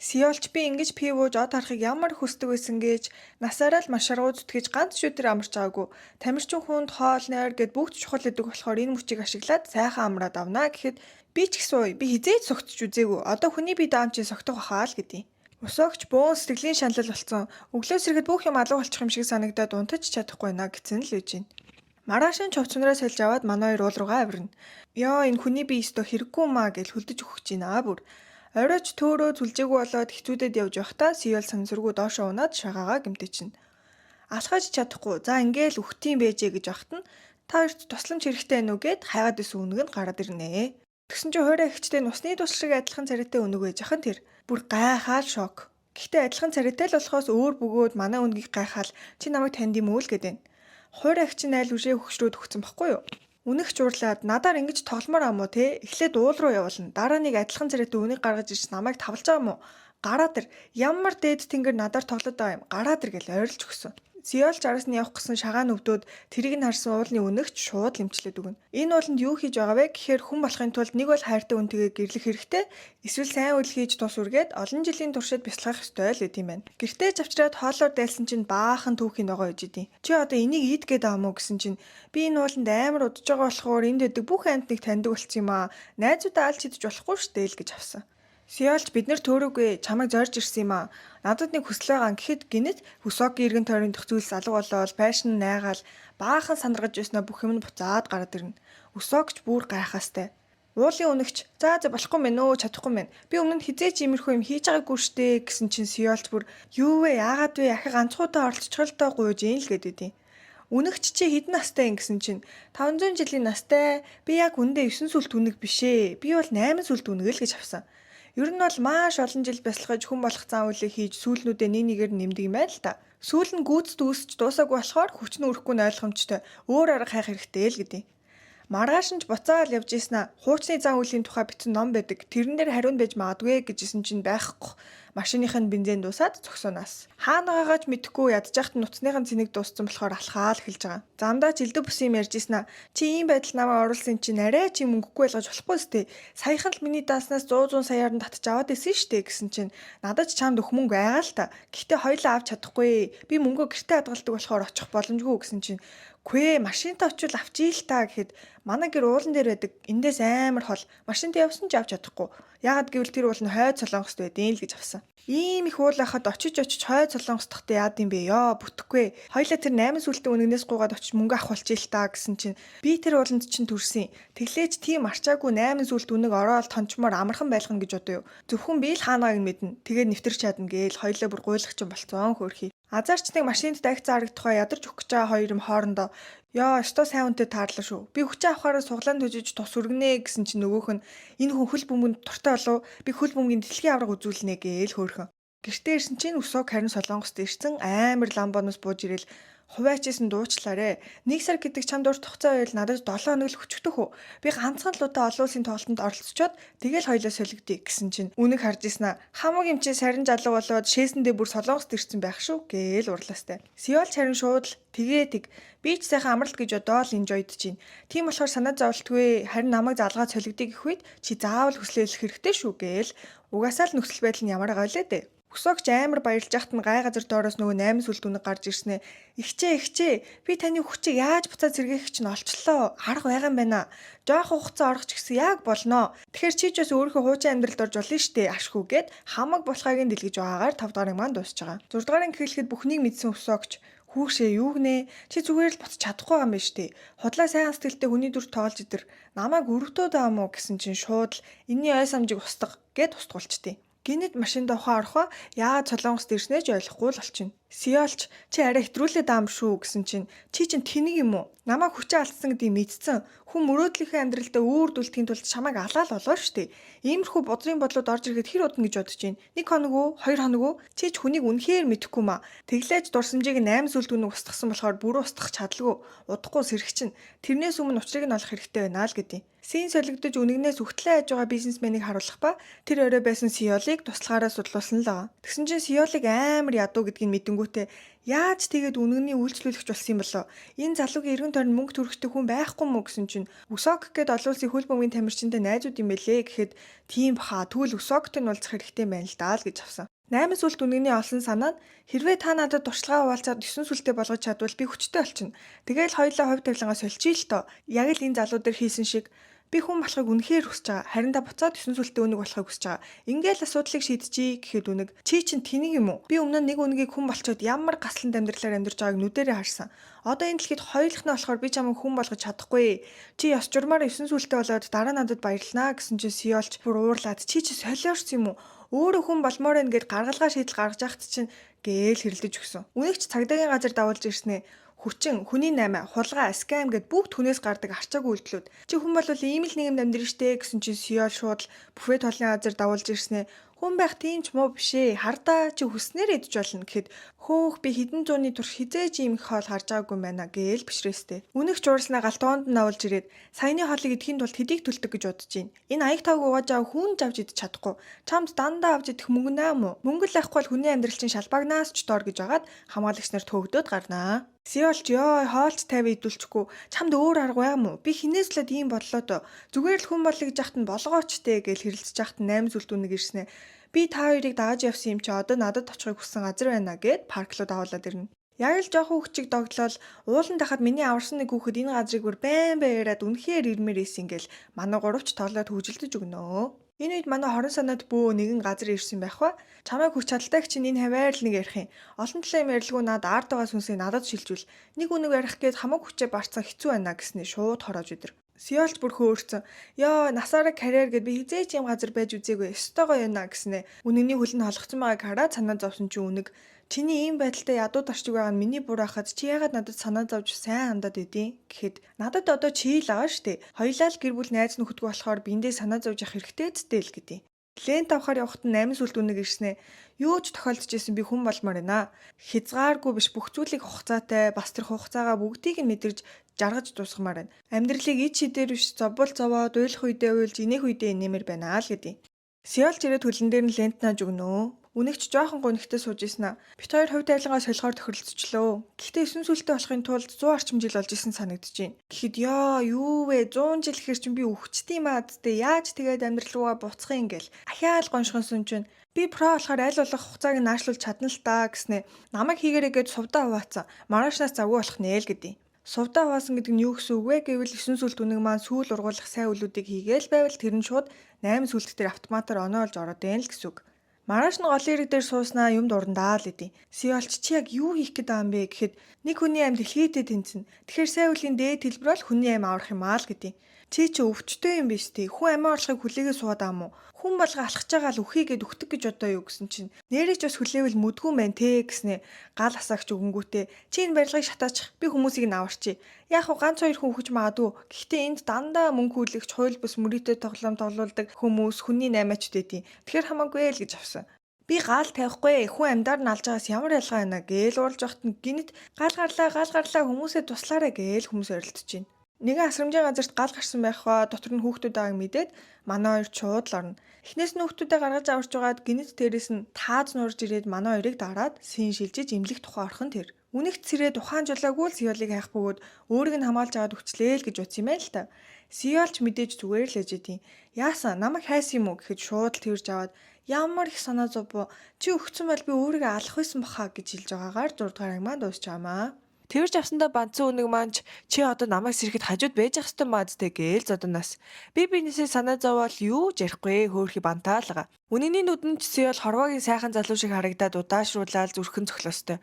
Сиолч би ингэж пивууж од харахыг ямар хүсдэг байсан гэж насаараа л машаргуу зүтгэж ганц шүдэр амарч байгаагүй. Тамирчин хүнд хоол нойр гэд бүгд чухал гэдэг болохоор энэ мөчийг ашиглаад сайхан амраад авнаа гэхэд би ч гэсэн ууй би хизээж согтч үзээгүй. Одоо хүний бие даам чи согтох хаа л гэдэг. Өсөөгч бөөн сэтгэлийн шанал болсон. Өглөөс ирэхэд бүх юм алга болчих юм шиг санагдаад унтаж чадахгүй наа гэсэн л үж байна. Маргааш нь човцнороо сольж аваад манай хоёр уул руугаа авирна. Ёо энэ хүний бие өстө хэрэггүй маа гэж хүлдэж өгч байна бүр. Оройч төөрөө зүлжээгүй болоод хэцүүдэд явж байхдаа Сиол сансаргүй доошоо унаад шагаагаа гэмтээчин. Алхаж чадахгүй. За ингээл үхтийн бэжээ гэж ахт нь та хоёрт тусламж хэрэгтэй байна уу гэд хайгаад исэн үнэг нь гараад ирнэ. Тэгсэн чинь хоороо ихчтэй нусны тус шиг адилхан царайтай үнэг байж ахын тэр. Бүр гайхаал шок. Гэхдээ адилхан царайтай л болохоос өөр бөгөөд манай үнгийг гайхаал чи намайг танд юм уу л гэдэг. Хоороо ихч нь айл үжээ хөгшрөөд өгсөн баггүй юу? Үнэх жуурлаад надаар ингэж тогломоор ам уу те эхлээд уул руу явуулна дараа нэг адилхан царайтай үнийг гаргаж ирж намайг тавлж байгаа юм уу гараад ир ямар дээд тэнгэр надаар тоглоод байгаа юм гараад ир гэж ойрлж өгсөн. Сиолч араас нь явах гэсэн шагаан өвдөөд тэрийг нь харсан уулын үнэгч шууд лэмчлээд өгнө. Энэ ууланд юу хийж байгаа вэ гэхээр хүн болохын тулд нэг бол хайртай үнтэйгээ гэрлэх хэрэгтэй эсвэл сайн үйл хийж тус үргээд олон жилийн туршид бясалгах ёстой л гэдэм байна. Гэртээ завчраад хоолоор дайлсан чинь баахан түүхийн ногоо иж идэв. Чи одоо энийг ийд гээд байгаа мó гэсэн чинь би энэ ууланд амар удаж байгаа болохоор энд дэдэг бүх амьтныг таньдаг болчих юм аа. Найзуудаа алж идэж болохгүй штэ л гэж авсан. Сиолч бид нар төөрөөгүй чамайг зорж ирсэн юм аа. Надад нэг хүсэл байгаа гэхэд гинэт Үсогийн эргэн тойрон дэх зүйлс алга болоод байшин найгаал баахан сандаргаж ирснээр бүх юм нь буцаад гараад ирнэ. Үсогч бүр гайхаастай. Уулын үнэгч за болохгүй мэн өө чадахгүй мэн. Би өмнө нь хизээч иймэрхүү юм хийж байгаагүй штэ гэсэн чинь Сиолч бүр юу вэ яагаад вэ ахиг ганцхуудаа оролцчихол тоо гуйж ийн л гэдэг. Үнэгч чи хэдэн настай юм гэсэн чинь 500 жилийн настай. Би яг үндэ 9 сүлт үнэг бишээ. Би бол 8 сүлт үнэг л гэж авсан. Ер нь бол маш олон жил бясалгаж хүн болох зан үйлийг хийж сүүлнүүдээ нэг нэгээр нэмдэг юм байна л та. Сүүл нь гүйцэд үүсч дуусаагүй болохоор хүч нь өрөхгүй нь ойлгомжтой. Өөр арга хайх хэрэгтэй л гэдэг. Маргааш нь ч буцаал явж ийснэ. Хуучны зан үйлийн тухай бичсэн ном байдаг. Тэрэн дээр хариу нь байж магадгүй гэжсэн чинь байхгүй. Машиных нь бензин дуусаад зогсоонаас. Хаанаагаач мэдэхгүй ядчихт нуцныхын цэнийг дууссан болохоор алхаал эхэлж байгаа. Замдаа ч элдв бүс юм ярьж ийснэ. Чи ийм байдал намайг оруулсан чинь арай чи мөнгөгүй ойлгож болохгүй сте. Саяхан л миний дааснаас 100 саяар нь татж аваад исэн штэ гэсэн чинь надад ч чамд өх мөнгө байгаа л та. Гэхдээ хоёлаа авч чадахгүй. Би мөнгөө гэртээ хадгалдаг болохоор очих боломжгүй гэсэн чинь "Гүй машинтаа очивол авчий л та" гэхэд манай гэр уулан дээр байдаг. Эндээс амар хол. Машинтаа явсан ч авч чадахгүй. Яагаад гэвэл тэр уул нь хойд солонгост байдیں л гэж авсан. Ийм их уул хахад очиж хойд солонгостохтой яад юм бэ ёо бүтэхгүй. Хоёлаа тэр 8 сүлтэн үнэгнээс гуугаад очиж мөнгө авах болчих л та гэсэн чинь би тэр ууланд чинь төрсөн. Тэглээч тийм арчаагүй 8 сүлт үнэг ороод тончмоор амархан байлгана гэж бодоё. Зөвхөн би л хаанааг нь мэднэ. Тэгээд нэвтэрч чадна гээл хоёлаа бүр гуйлагч юм болцоон хөөрхий. Азарч нэг машинд дахь зарагдахаа ядарч өгч байгаа хоёр юм хоорондоо "Яа, өстой сайн үнтэй таарлаа шүү. Би хүчээ авахаараа суглаан төжиж тус үргэнэ" гэсэн чинь нөгөөх нь "Энэ хүн хөл бөмбөнд дуртай болов? Би хөл бөмбөгийн дэлхийн авраг үзүүлнэ" гээл хөөрхөн. Гэртээ ирсэн чинь Үсог харин Солонгост ирсэн амар ламбоноос бууж ирэл "Хувайчсэн дуучлаарэ. 1 сар гэдэг чамд урт хугацаа байвал надад 7 хоног л хүчтэх үү? Би ганцхан л удаа олон улсын тоглолтод оролцоод тэгэл хоёлоо солигдъя" гэсэн чинь үнэг харж ийснэ. Хамаг юм чи сарин залуу болоод шээсэндээ бүр Солонгост ирсэн байх шүү гээл урлаастай. Сиолч харин шууд л "Тэгээ би ч сайхан амралт гэж одоо л энжойдж байна. Тийм болохоор санаа зовлтгүй харин намайг залгаад солигдъя гэх үед чи заавал хүслээлэх хэрэгтэй шүү" гээл угаасаа л нөхцөл байдал нь ямар байгаа лээ дээ. Өсөгч амар баярлж яхад нь гай газар доороос нөгөө 8 сүлд үнэг гарч ирснэ. Ихчээ би таны хүчийг яаж буцаад сэргээх чинь олчлоо. Арга байгаа юм байна. Жоох хугацаа орох ч гэсэн яг болно. Тэгэхээр чи ч бас өөрийнхөө хуучин амьдралд орж болно штэ ашгүй гэд хамаг болохыг нь дэлгэж байгаагаар 5 дугаарыг маань дуусч байгаа. 6 дугаарыг хэлэхэд бүхнийг мэдсэн Өсөгч "Хүүшээ юу гинэ? Чи зүгээр л буцаж чадахгүй байгаа юм байна штэ. Худлаа сайн сэтгэлтэй хүний дүр тоолж идэр. Намайг өрөвдөөд байгаа мó" гэсэн чинь шууд л "Энийний ой самжийг устгах" гэд устгуулчтыг. Гинэд машинд ухаан орохоо яагаад Солонгост ирснээ ч ойлгохгүй л болчихно. Сиолч чи арай хэтрүүлээд байгаа юм шүү гэсэн чинь чи чинь тэнэг юм уу? Намайг хүчээ алдсан гэдгийг мэдсэн. Хүн мөрөөдлийнхөө амьдралдаа өөрдүүлдэхийн тулд чамайг алаал болоо штэ. Иймэрхүү бодрын бодлоод орж ирэхэд хэр удна гэж бодож байна? 1 хоног уу? 2 хоног уу? Чи ч хүнийг үнэхээр мэдэхгүй маа. Тэглээж дурсамжийг 8 сүлд үнэг устгасан болохоор бүр устгах чадлагүй. Удахгүй сэрэгчин. Тэрнээс өмнө учрыг нь олох хэрэгтэй байна л гэдэг. Сийн солигдож үнэгнээс үхтлээ хайж байгаа бизнесменийг харуулах ба тэр орой байсан Сиолыг туслахаараа судлуулсан л байгаа. Тэгсэн чинь Сиолыг амар ядуу гэдгийг мэдэнгүүтээ яаж тэгээд үнэгний үйлчлүүлэгч болсон юм болоо? Энэ залуугийн эргэн тойронд мөнгө төрөхтэй хүн байхгүй мүү гэсэн чинь Үсог гэд олон улсын хөл бөмбөгийн тамирчинтай найзууд юм бэлээ гэхэд тийм баха тэгвэл Үсогтой нь уулзах хэрэгтэй байна л даа л гэж авсан. 8 сүлт үнэгний олон санаа нь хэрвээ та надад туршлагаа хуваалцаад 9 сүлтээ болгож чадвал би хүчтэй болчихно. Тэгээл хоёулаа хувь тавилангаа сольчих л тоо. Яг л энэ залуу дээр хийсэн шиг би хүн болохыг үнэхээр хүсэж байгаа. Харин та буцаад 9 сүлтээ үнэг болохыг хүсэж байгаа. Ингээл асуудлыг шийдэжий гэхэд үнэг чи чинь тэнэг юм уу? Би өмнө нь нэг үнэгийг хүн болчоод ямар гасланд амьдралаар амьдарч байгааг нүдэрээ харсан. Одоо энэ дэлхийд хоёулах нь болохоор би чамайг хүн болгож чадахгүй. Чи ёс журмаар 9 сүлтээ болоод дараа надад баярлнаа гэсэн чинь Сиолч бүр уурлаад чи солиорч юм уу? Өөрөө хүн болмоор байна гэд гаргалгаа шийдэл гаргаж яхад чинь гээл хэрэлдэж өгсөн. Үнэгч цагдаагийн газар давуулж ирснэ. Хүчин, хүний наймаа, хулгай, скам гэд бүгд хүнээс гардаг арчаагүй үйлдэлүүд. Чи хүн бол ийм л нийгэмд амьдрын штэ гэсэн чинь Сиол шууд буфет толны газар давуулж ирснэ. Хүн байх тийм ч муу бишээ. Хардаа чи хүснээр идэж болно гэхэд хөөх би хэдэн зууны турш хизээж ийм их хоол харж байгаагүй юм байна гээл бишрээстэй. Үнэгч уурснаа галтгоонд нь авалж ирээд саяны хоолыг идэхийн тулд хэдийг төлдөг гэж бодож байна. Энэ аяг тавг угааж аваа хүн авч идэж чадахгүй. Чамд дандаа авч идэх мөнгө наа мó. Мөнгө л авахгүй бол хүний амьдрал чинь шалбагнаас ч доор гэж агаад хамгаалагч нар төөгдөд гарнаа. Сиолч ёо хоолч 50 идүүлчихгүй. Чамд өөр арга байгаа мó? Би хинээс л ийм бодлоо доо. Зүгээр л хүн болгож яхад нь болгоочтэй гэж хэрэлцэж яхад 8 сүлт үнэг ирснэ. Би та хоёрыг дааж явсан юм чи одоо надад очихыг хүссэн газар байна гэд парк руу давуулаад ирнэ. Яг л жоохон хүчиг догтлол уулан дахад миний аварсан нэг хүүхэд энэ газрыг бүр байн баяраад үнэхээр ирмээр ийсэн гэл манай гуравч тоолоод хөвжилдөж өгнөө. Энэ үед манай хорон санаанд бөө нэгэн газар ирсэн байх ба чамайг хүч чадaltaйг чинь энэ хаваар л нэг ярих юм. Олон талын ярилгүй над ард байгаа сүнсийг надад шилжүүл. Нэг үнэг ярих гээд хамаг хүчээ барцсан хэцүү байна гэснээр шууд хороож өдөр. Сиолч бүр хөөрцөн. Ёо, насаараа карьер гэд би хизээч юм газар байж үзээгүй. Өстойгоо юуна гэснээ. Үнэгний хөлн халахсан байгааг хараад санаа зовсон чинь үнэг. Чиний ийм байдалтай ядуу тарчиг байгаа нь миний буруу хахад чи яагаад надад санаа зовж сайн хандаад идэв гэхэд надад одоо чи л байгаа штэ. Хоёлаа л гэр бүл найз нөхөдгөө болохоор биндээ санаа зовж явах хэрэгтэй зүтэй л гэдэг. Лент авахаар явахад нь 8 сүлд үнэг ирснэ. Юу ч тохиолдож исэн би хүн болмоор байна. Хязгааргүй биш бүх зүйлийг хугацаатай бас тэр хугацаагаа бүгдийг нь мэдэрж жаргаж дуусгамаар байна. Амьдралыг ид шидээр биш зовбол зовоод уйлах үедээ уйлж инех үедээ инээмэр байна л гэдэг. Сиолч ирээд хөлн дээр нь лент нааж өгнө. Үнэгч жоохон гонхтой сууж ийсэн аа. Бит хоёр хувь тавилангаа солихоор тохиролцчлоо. Гэхдээ 9 сүлтэй болохын тулд 100 орчим жил болж исэн санагдаж байна. Тэгэхэд ёо юу вэ 100 жил ихэр чинь би өвчтөе маа зү яаж тэгээд амьдрал руугаа буцах юм гээл. Ахиал гоншгонсон чинь би про болохоор аль болох хугацааг нь наашлуулж чадна л та гэснэ. Намайг хийгээрэй гэд сувдаа хуваацсан. Маргаашнаас завгүй болох нэ л гэдэг. Сувдаа хуваасан гэдэг нь юу гэсэн үг вэ гэвэл 9 сүлд үнэг маань сүүл ургуулах сайн үлүүдийг хийгээл байвал тэр нь шууд 8 сүлд дээр автоматар оноолж ороод байна л гэсэн үг. Маргааш нь голын ирэг дээр сууснаа юм дурандаа л идэв. Сиолч чи яг юу хийх гээд байгаа юм бэ гэхэд нэг хүний амьд дэлхийдээ тэнцэнэ. Тэгэхээр сайн үлийн дээд хэлбэр бол хүний амь аврах юм аа л гэдэг. Чи өвчтөй юм биш тий. Хүн амиа орлохыг хүлээгээ суугаад аа мó. Хүн болго алхаж байгаа л үхийгээд үхдэг гэж одоо юу гэсэн чинь нэрэж бас хүлээвэл мүдгүн байна те гэснэ гал асаагч өгөнгүүтээ чи энэ барилгыг шатаачих би хүмүүсийг нь аварчи. Яг хуу ганц хоёр хүн өгч магадгүй. Гэхдээ энд дандаа мөнгө хүлээгч хууль бус мөрөөдөө тоглоом тоглуулдаг хүмүүс хүний наймаачд байдیں۔ Тэгэхээр хамаагүй л гэж авсан. Би гал тавихгүй хүн амьдаар нь алж байгаас ямар ялгаа байна гээл уулж байхад нь гинэт гал гарлаа хүмүүсээ туслаарай гээл хүмүүс орилдож байна. Нэгэн асрамжийн газарт гал гарсан байх ба дотор нь хүүхдүүд байгааг мэдээд манай хоёр шууд л орно. Эхнээс нь хүүхдүүдээ гаргаж аварч байгаад гинэт дээрээс нь тааз нуурж ирээд манай хоёрыг дараад син шилжиж имлэх тухай орхон тэр. Үнэгт сэрээ тухайн жолоогүй л Сиолыг хайх бөгөөд өөрийг нь хамгаалж аваад өгчлээ л гэж утсан юм байна л та. Сиолч мэдээж зүгээр л ээжэдیں۔ Яасан намайг хайсан юм уу гэхэд шууд л тэрж аваад ямар их санаа зовбоо чи өгцөн бол би өөрийгөө алах байсан баха гэж хэлж байгаагаар 6 дугаар анги маань дуусчаамаа. Тэрж авсандаа бандсан үнэг маань чи одоо намайг сэрэхэд хажууд байж ах хэвээр маадтэй гээл зодоноос. Би бинээсээ санаа зовоол юу ч ярихгүй хөөхи бантаалгаа. Үнэний нүдэнд Сиол хорвоогийн сайхан залуу шиг харагдаад удаашруулаад зүрхэн цохлоостой.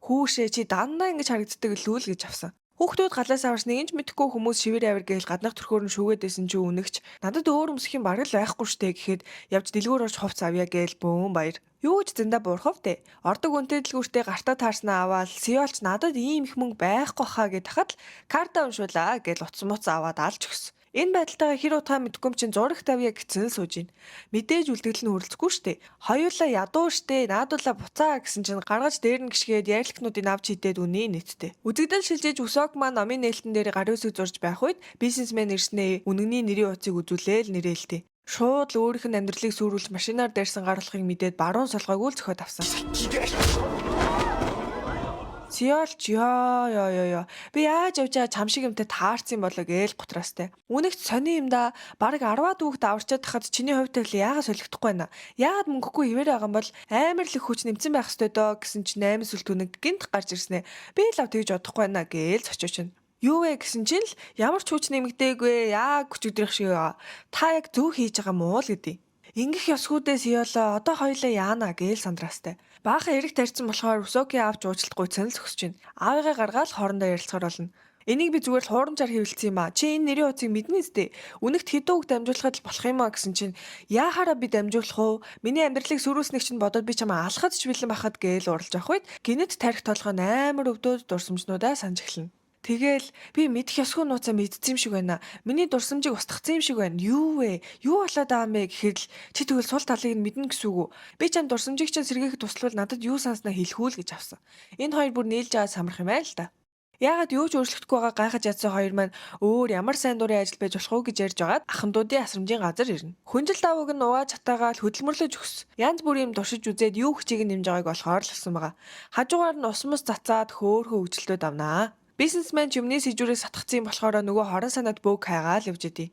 Хүүшээ чи дандаа ингэж харагддаг лүүл гэж авсан. Хүүхдүүд галаас аварч нэгэн ч мэдэхгүй хүмүүс шивэр авир гээл гаднах төрхөөр нь шүүгээдсэн чи үнэгч надад өөр өмсөх юм бараг л байхгүй штэ гэхэд явж дэлгүүр орж хувц авъя гээл бөөн баяр. Юу ч зөндөө буурхав те. Ордог үнтэй дэлгүүртээ гартаа таарснаа аваад Сиолч надад ийм их мөнгө байхгүй хаа гэд хахад карта уншуулаа гээл утас муц аваад алж өгсөн. Энэ байдалтайгаа хэр утгаа мэдгүй юм чин зурагт авъя гэсэн л сууж ийн. Мэдээж үлдэгдэл нь хөрөлцөхгүй штэ. Хоёулаа ядуу штэ, наадуулаа буцаа гэсэн чин гаргаж дээр нь гიშгээд ярилцлагнуудыг авч хидээд үнэ нэттэй. Үзэгдэл шилжиж өсөг маань номын нээлтэн дээр гарын үсэг зурж байх үед бизнесмен ирснээ үнэгний нэрийн утсыг үзүүлээл нэрэлтээ. Шууд л өөрийнх нь амьдралыг сүрүүлж машинаар дайрсан гаргалахыг мэдээд баруун солгойг л зөхиод авсан. Сиолч ёо. Би яаж явжаа чам шиг юмтай таарсан болоо гээл гутраастай. Үнэгт сони юм да. Бараг 10-аад хүүхэд аварчаад тахад чиний хувьд л яагаад солигдохгүй байна. Яагаад мөнгөгүй хിവэр байгаа юм бол амар л их хүч нэмсэн байх ёстой доо гэсэн чинь 8 сүлт үнэг гинт гарч ирснэ. Би л тэгж бодохгүй байна гээл зочооч нь. Юу вэ гэсэн чинь л ямар ч хүч нэмэгдээгүй яг хүч өдрөх шиг та яг зөв хийж байгаа мó л гэдэг. Ингэх ёсгүйдээ Сиолоо одоо хоёлаа яана гээл сандраастай. Баахан эрэг тарьсан болохоор Усоки авч уучлалтгүй санал зогсож байна. Аавыгаа гаргаад хоорондоо ярилцахаар болно. Энийг би зүгээр л хуурамчаар хэвлэлсэн юм аа. Чи энэ нэрийн утсыг мэднэ үстэй. Үнэгт хэдэн үг дамжуулахад л болох юм аа гэсэн чинь яахаараа би дамжуулах уу? Миний амьдралыг сүрүүлснэг чинь бодоод би чамаа алхаж ч бэлэн бахад гээл уралж авах үед гинэт тарих толгой амар өвдөөд дурсамжнуудаа санаж эхэлнэ. Тэгэл би мэдэх ёсгүй нууцаа мэдсэн юм шиг байна. Миний дурсамжийг устгацсан юм шиг байна. Юу вэ? Юу болоод байгаа юм бэ гэхэд л чи тэгвэл сул талыг нь мэднэ гэсэн үг үү? Би чам дурсамжийг чинь сэргээхэд туславал надад юу санснаа хэлхүүл гэж авсан. Энэ хоёр бүр нийлж аваад самрах юм байл та. Яагаад юу ч өөрчлөгдөхгүй байгаа гайхаж ядсан хоёр маань өөр ямар сайн дурын ажил байж болох уу гэж ярьж байгаад ахмадуудын асрамжийн газар ирнэ. Хүнжил давууг нь угааж хатаагаал хөдөлмөрлөж өгсөн. Янз бүрийн юм туршиж үзээд юу хичээг нь нэмж байгааг болохоор л болсон байгаа. Хажуугаар нь ус мус цацаад хөөхөө хөвгөлтөд авнаа. Бизнесмен юмны сэжүүрээ сатгцсан болохоор нөгөө хорон санаад бөөг хайгаал явж идэв.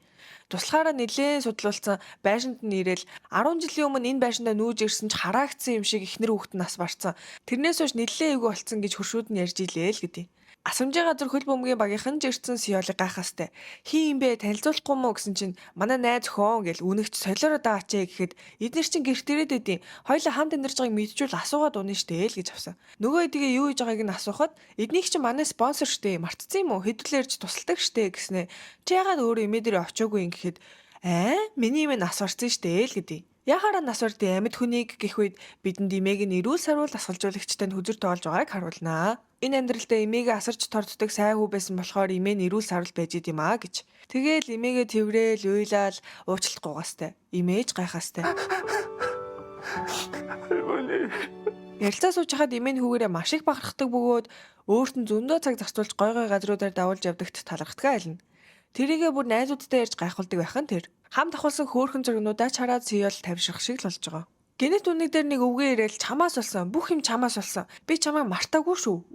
Туслахаараа нэлээд судлуулсан байшинд нь ирээл 10 жилийн өмнө энэ байшиндаа нүүж ирсэн ч хараагдсан юм шиг ихнэр хүүхэд нас барцсан. Тэрнээс хойш нэлээд эвгүй болцсон гэж хөршүүд нь ярьж илээ л гэдэг. Асамжийн газар хөл бөмбөгийн багийнхан ч ирсэн Сёлыг гайхастай. Хин юм бэ танилцуулахгүй мó гэсэн чинь манай найз өхөн гэл үнэгч солиороо даачээ гэхэд эдгээр чинь гэрт ирээд идэв. Хоёлаа хамт амьдарч байгааг мэдчихвэл асуугаад унаа штэ л гэж авсан. Нөгөө эдгээ юу хийж байгааг нь асуухад эднийх чинь манай спонсор штэ мартцсан юм уу? Хэдүүлээрч тусалдаг штэ гэснэ. Чи яагаад өөрөө имээ дээр очоогүй юм гэхэд миний юм нас орсон штэ л гэдэг. Яхаараа нас ордын амьд хүнийг гэх үед бидэнд имээг нь эрүүл сарвал асгалжуулагчтай нь хүзэр тоолж байгааг харуулнаа. Энэ амьдралдаа имээгээ асарч торддог сайн хүү байсан болохоор имээ нь эрүүл сарвал байж идэм аа гэж. Тэгээл имээгээ тэврээл уйлал уучлалт гуйгаастай. Имээж гайхаастай. Ярилцаа сууж хахад имийн хүүгээрээ маш их бахархдаг бөгөөд өөрт нь зөндөө цаг зарцуулж гой гой газруудаар давуулж явдагт талархдаг айлна. Тэрийгээ бүр найзуудтай ярьж гайхуулдаг байхын тэр. Хамт ахуулсан хөөрхөн зургнуудаа ч хараад Сёл тавьшрах шиг л болж байгаа. Гэнэт үнэг дээр нэг өвгөө ирээл чамаас болсон, бүх юм чамаас болсон. Би чамайг мартаагүй шүү.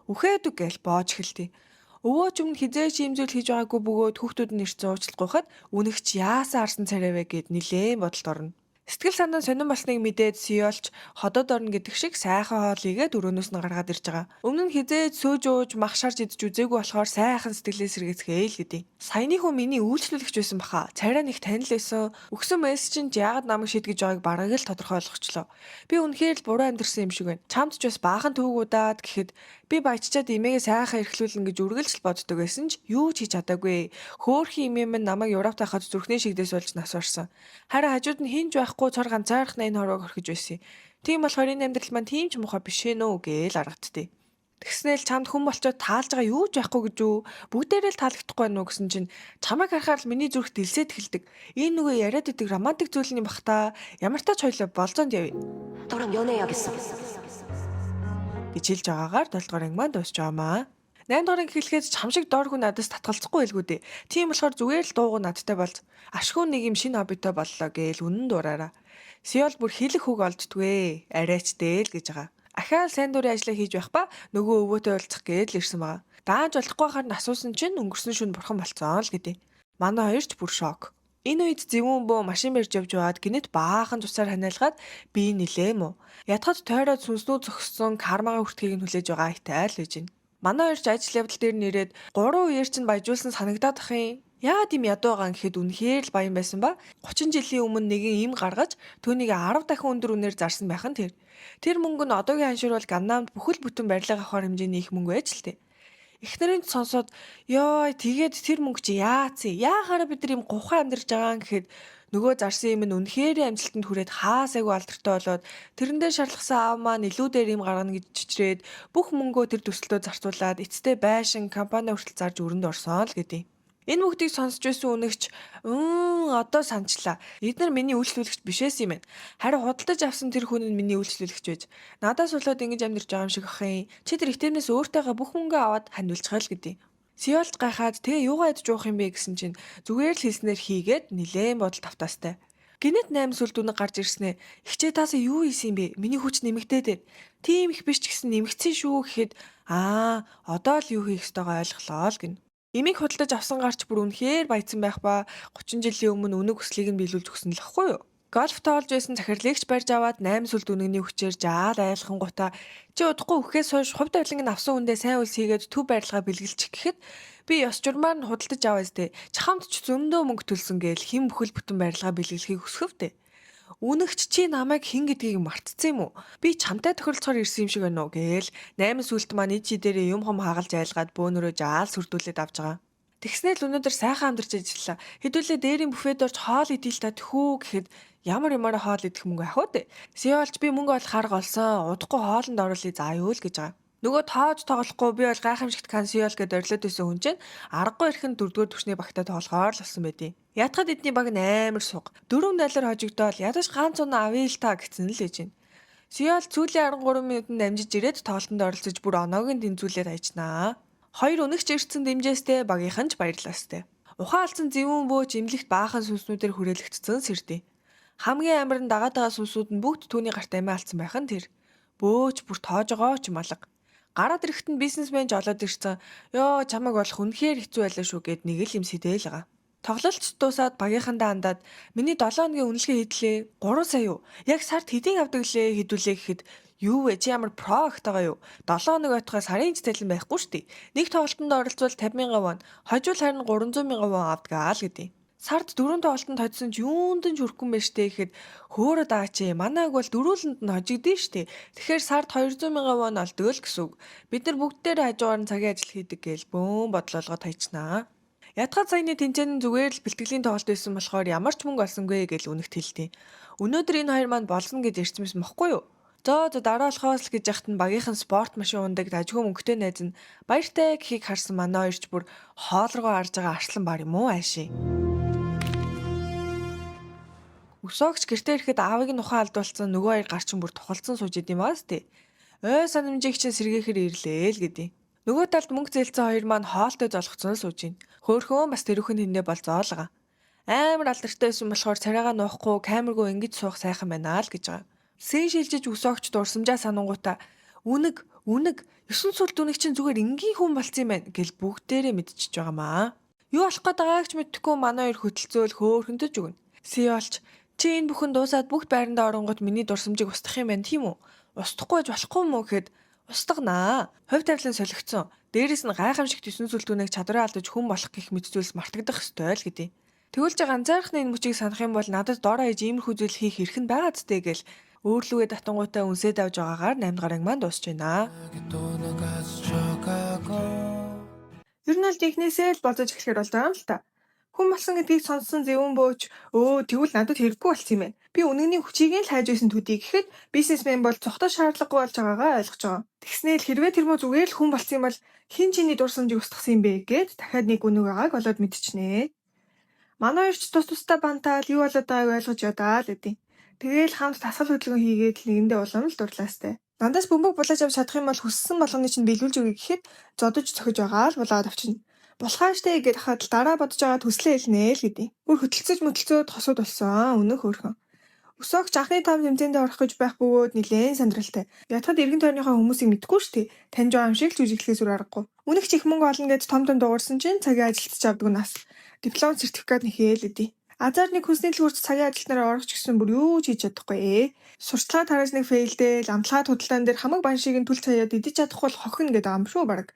Үхээд үг гэж боож эхэлтий. Өвөө ч өмнө хизээч ийм зүйл хийж байгаагүй бөгөөд хүүхдүүд нь ирсэн уучлалт гуйхад үнэгч яасан арсан царайвэ гэд нилээн бодолд орно. Сэтгэл санаа сонирн болсныг мэдээд Сёлч ходоод орно гэдэг шиг сайхан хоол игээд өрөөнөөс нь гаргаад ирж байгаа. Өмнө нь хизээж сөөж ууж мах шарж идэж үзээгүй болохоор сайхан сэтгэлээ сэргээцгээе л гэдэг. Саяны хүн миний үйлчлүүлэгч байсан баха. Царай нэг танил байсан. Өгсөн мессеж нь яагаад намайг шийдгэж байгааг бараг л тодорхойлгочлоо. Би үнэхээр л буруу амьдэрсэн юм шиг байна. Чамд ч бас баахан төвөг удаад гэхэд би баяччаад имээгээ сайхан эрхлүүлнэ гэж үргэлж боддог байсан ч юу ч хийж чадаагүй. Хөөхөн имээ минь намайг Европт байхад зүрхний шигдээс болж нас барсан. Харин хажууд нь хинж байхгүй цор ганцаархнаа энэ хорвоог орхиж байсан. Тийм болохоор энэ амьдрал маань тийм ч муухай биш ээ нөө гээл аргадтыг. Тэгснээл чамд хүн болчоод таалж байгаа юу ч байхгүй гэж үү? Бүгдээрээ л таалагдахгүй байна уу гэсэн чинь чамайг харахаар л миний зүрх дэлсээд эхэлдэг. Энэ нөгөө яриад идэг романтик зүйл юм бах та. Ямар ч тач хоёлоо болзоонд явъя. 너랑 연애해야겠어. Гэж хэлж байгаагаар 7 дугаар анги маань дуусч байгаамаа. 8 дугаарыг эхлэхэд чам шиг доор хүн надаас татгалзахгүй байлгүй дээ. Тийм болохоор зүгээр л дуугүй надтай болж ашгүй нэг юм шинэ хоббитой боллоо гээл үнэн дуураараа. Сёл бүр хэлэх үг олддгүй. Арайч дээл гэж байгаа. Ахаал сайн дурын ажлаа хийж байх ба нөгөө өвөөтэй уулзах гээд л ирсэн байгаа. Даанч болохгүй харин асуусан чинь өнгөрсөн шөнө бурхан болцсон л гэдэг. Манай хоёр ч бүр шок. Энэ үед зэвүүн бөө машин барьж явж байгаад гинэт баахан тусаар ханиалгаад би нилээм үү. Ядхад тойроод сүнснүү зогссон кармагаа хүртхийг нь хүлээж байгаа айтай л байж гин. Манай хоёр ч ажил явдал дээр нэрээд 3 үеэр чинь баяжуулсан санагдаад ах юм. Яагаад юм ядуу байгаа гэхэд үнэхээр л баян байсан ба 30 жилийн өмнө нэгэн им гаргаж түүнийг 10 дахин өндөр үнээр зарсан байх нь тэр. Тэр мөнгө нь одоогийн аншуурвал Ганнамд бүхэл бүтэн барилга авахар хэмжээний их мөнгө байж л тээ. Эхнэрийн сонсоод ёо тэгээд тэр мөнгө чи яац яахаараа бид нар юм гухай амьдарч байгаа гэхэд нөгөө зарсан юм нь үнэхээр амжилтанд хүрээд хаасайгүй алдартай болоод тэрэндээ шарлахсан аав маань илүү дээр юм гаргана гэж чичрээд бүх мөнгөө тэр төсөлтөд зарцуулаад эцэстээ байшин компани хүртэл зарж өрөнд орсон л гэдэг. Энэ бүгдийг сонсч байсан үнэгч одоо санчлаа. Эдгээр миний үйлчлүүлэгч бишээс юм байна. Харин худалдаж авсан тэр хүн нь миний үйлчлүүлэгч байж. Надаас болоод ингэж амьдарч байгаа юм шиг ах юм. Чи тэр ихтэмнээс өөртөөгөө бүх мөнгөө аваад хандуулчихаа л гэдэг. Сёлж гайхаад тэгээ юугаа идж уух юм бэ гэсэн чинь зүгээр л хэлснээр хийгээд нилээн бодол тавтаастай. Гинэт 8 сүлд үнэг гарч ирснэ. Ихчээ таасаа юу ийсэн бэ? Миний хүч нэмэгдээд. Тийм их биш ч гэсэн нэмэгдсэн шүү гэхэд одоо л юу хийх ёстойгоо ойлголоо л гин. Имийг худалдаж авсан гарч бүр үнэхээр баяцсан байх ба 30 жилийн өмнө үнэг хүслийг нь биелүүлж өгсөн л ахгүй юу? Гольф тоолж байсан захирлыгч барьж аваад 8 сүлд үнэгний хүчээр жаал айлхангуудаа чи удахгүй өгөхөөс хойш хувь тавиланг нь авсан хүндээ сайн үс хийгээд төв барилгаа бэлгэлчих гэхэд би ёс журмаар нь худалдаж аваа зү. Чахамд ч зөндөө мөнгө төлсөн гээл хэн бүхэл бүтэн барилгаа бэлгэлхийг өсгөвдөө. Үнэгч чи намайг хэн гэдгийг мартцсан юм уу? Би чамтай тохиролцохоор ирсэн юм шиг байна уу гээл 8 сүлд маань ид чидэрээ юм хом хагалж айлгаад бөөнөрөө жаал сүрдүүлээд авч байгаа. Тэгснээл өнөөдөр сайхан амдарч ажиллаа. Хэдүүлээ дээрийн буфет орж хоол идээл та тхүү гэхэд ямар ямаараа хоол идэх мөнгө авах вэ? Сёлж би мөнгө олох арга олсон. Удахгүй хоолнд оруулъя заа юу л гэж байгаа. Нөгөө тоож тоглохгүй би бол гайхамшигт кансиол гэдээ орилоод байсан хүн чинь аргагүй ихэн 4-р түвшний багтаа тоглохоор л болсон байдیں۔ Ятгад эдний баг нь амар суг. 4 далар хожигдоод ядаж ганц унаа авъя л та гэсэн л ээж байна. Сёл сүүлийн 13 минутанд амжиж ирээд тоглолтод оролцож бүр оноогийн тэнцвүүлээд ажнаа. Хоёр үнэгч ирсэн дэмжээстэй багийнхан ч баярлаастай. Ухаан алдсан зэвүүн бөөч имлэгт баахан сүнснүүдээр хүрээлэгдсэн сэрдээ. Хамгийн амар нь дагаад байгаа сүнсүүд нь бүгд түүний гарт амиа алдсан байх нь тэр. Бөөч бүр тоож байгаа ч малга. Гараад ирэхэд нь бизнесмен жолоод ирсэн. Ёо чамайг болох үнэхээр хэцүү байлаа шүү гэд нэг л юм сэтэл байгаа. Тоглолт дуусаад багийнхандаа андаад миний 7 хоногийн үнэлгээ хэдлээ 3 сая юу? Яг сард хэдийн авдаг лээ хэдүүлээ гэхэд юу вэ? Чи ямар про агт байгаа юу? 7 хоног байтугай сарын цэцэлэн байхгүй шүү дээ. Нэг тоглолтод оролцвол 50,000 вон, хожвол харин 300,000 вон авдаг л гэдэг. Сард 4 тоглолтод хоцсон ч юунд нь ч хүрэхгүй юм байна штэ гэхэд хөөрөд байгаа чи манайг бол дөрүүлэнд нь хожигдсон штэ. Тэгэхээр сард 200,000 вон олдог л гэсэн үг. Бид нар бүгдээрээ хажуугаар нь цагийн ажил хийдэг гээл бөөн бодлоолгоод хайчнаа. Ятгаад саяны тэнцэн нь зүгээр л бэлтгэлийн тоглолт байсан болохоор ямар ч мөнгө олсонгүй гэж үнэгт хэлтий. Өнөөдөр энэ хоёр маань болно гэж ярьсан байсан бохгүй юу? За дараа болохоос л гэж яхад нь багийнхан спорт машин ундаг ажгүй мөнгөтэй найз нь баяртай гэхийг харсан манай хоёрч бүр хоол руу арж байгаа арслан бар юм уу ааши. Өсөөгч гэртээ ирэхэд аавыг нь ухаан алдуулсан нөгөө хоёр гарчин бүр тухалцсан сууж идэм баас тээ. Ой санамжийг чинь сэргээхээр ирлээ л гэдэг. Нөгөө талд мөнгө зээлцэн хоёр маань хоолтой золгоцсон л сууж байна. Хөөхөн бас тэрүүхэн тэндээ бол зоолгаа. Амар алдартай байсан болохоор царайгаа нуухгүй камергүй ингэж суух сайхан байна л гэж байгаа. Сэн шилжиж өсөөгч дурсамжаа санангуудаа үнэг 9 сүл дүнэг чинь зүгээр энгийн хүн болцсон юм байна гэл бүгдээрээ мэдчихэж байгаамаа. Юу болох гээд байгааг ч мэдэхгүй манай хоёр хөтөлцөөл хөөхөндөж өгнө. Сиолч чи энэ бүхэн дуусаад бүгд байрандаа оронгууд миний дурсамжийг устгах юм байна тийм үү? Устгахгүй байж болохгүй юм уу гэхэд устгана. Хувь тавилан солигдсон. Дээрээс нь гайхамшигт 9 сүлдүүнийг чадвараа алдаж хүн болох гэх мэт зүйлс мартагдах ёстой л гэдэг. Тэгвэл ч ганцаархны энэ мөчийг санах юм бол надад дор хаяж иймэрхүү зүйл хийх эрх нь байгаа зү гэл өөрлөгөө татангуудаа үнсээд авж байгаагаар 8 дахь анги маань дуусч байна. Ер нь л ихнээсээ л бодож эхлэхээр болж байгаа юм л та. Хүн болсон гэдгийг сонссон зөвөн бөөч тэгвэл надад хэрэггүй болсон юм байна. Би үнэний хүчийг л хайж байсан төдий гэхэд бизнесмен бол цогтой шаардлагагүй болж байгаагаа ойлгож байгаа. Тэгснээл хэрвээ тэр мө зүгээр л хүн болсон юм бол хин чиний дурсамжийг устгасан юм бэ гэд дахиад нэг үнэг байгааг олоод мэдчихнэ. Манай хоёрч тусдаа бантаал юу болоод байгааг ойлгож ядаа л үгүй. Тэгээл хамт тасгал хөдөлгөөн хийгээд нэгэндээ улам л дурлаастай. Дандаас бөмбөг булааж авч чадах юм бол хүссэн болгоны чинь биелүүлж өгье гэхэд зодож цохиж байгаа л болоод авчина. Булхааштай гэд хахад дараа бодож байгаа төслөө хэлнэ л гэдэг. Бүр хөтөлцөж мөтөлцөөд хосууд болсон өнөх хөөрхөн. Өсөөгч анхны том тэмцээндээ орох гэж байх бөгөөд нилээн сандралтай. Ятгад эргэн тойрныхоо хүмүүсийг мэдгүй шүү дээ. Таньж байгаа юм шиг л жүжиглэхээс үр аргагүй. Үнэх ч их мөнгө олно гэж том дуурсан чинь цагийн ажилтж авдаг нас. Диплом сертификат нэхээ л үдий. Азар нэг хүнсний төлөвлөрч цагийн ажилтнаараа орох ч гэсэн бүр юу ч хийж чадахгүй. Сурталчилгаа тараас нэг фейлдэл, амтлагаа худалдаан дээр хамаг баншиг нь түл цаяад идэж чадахгүй бол хохино гэдэг юм шүү баг.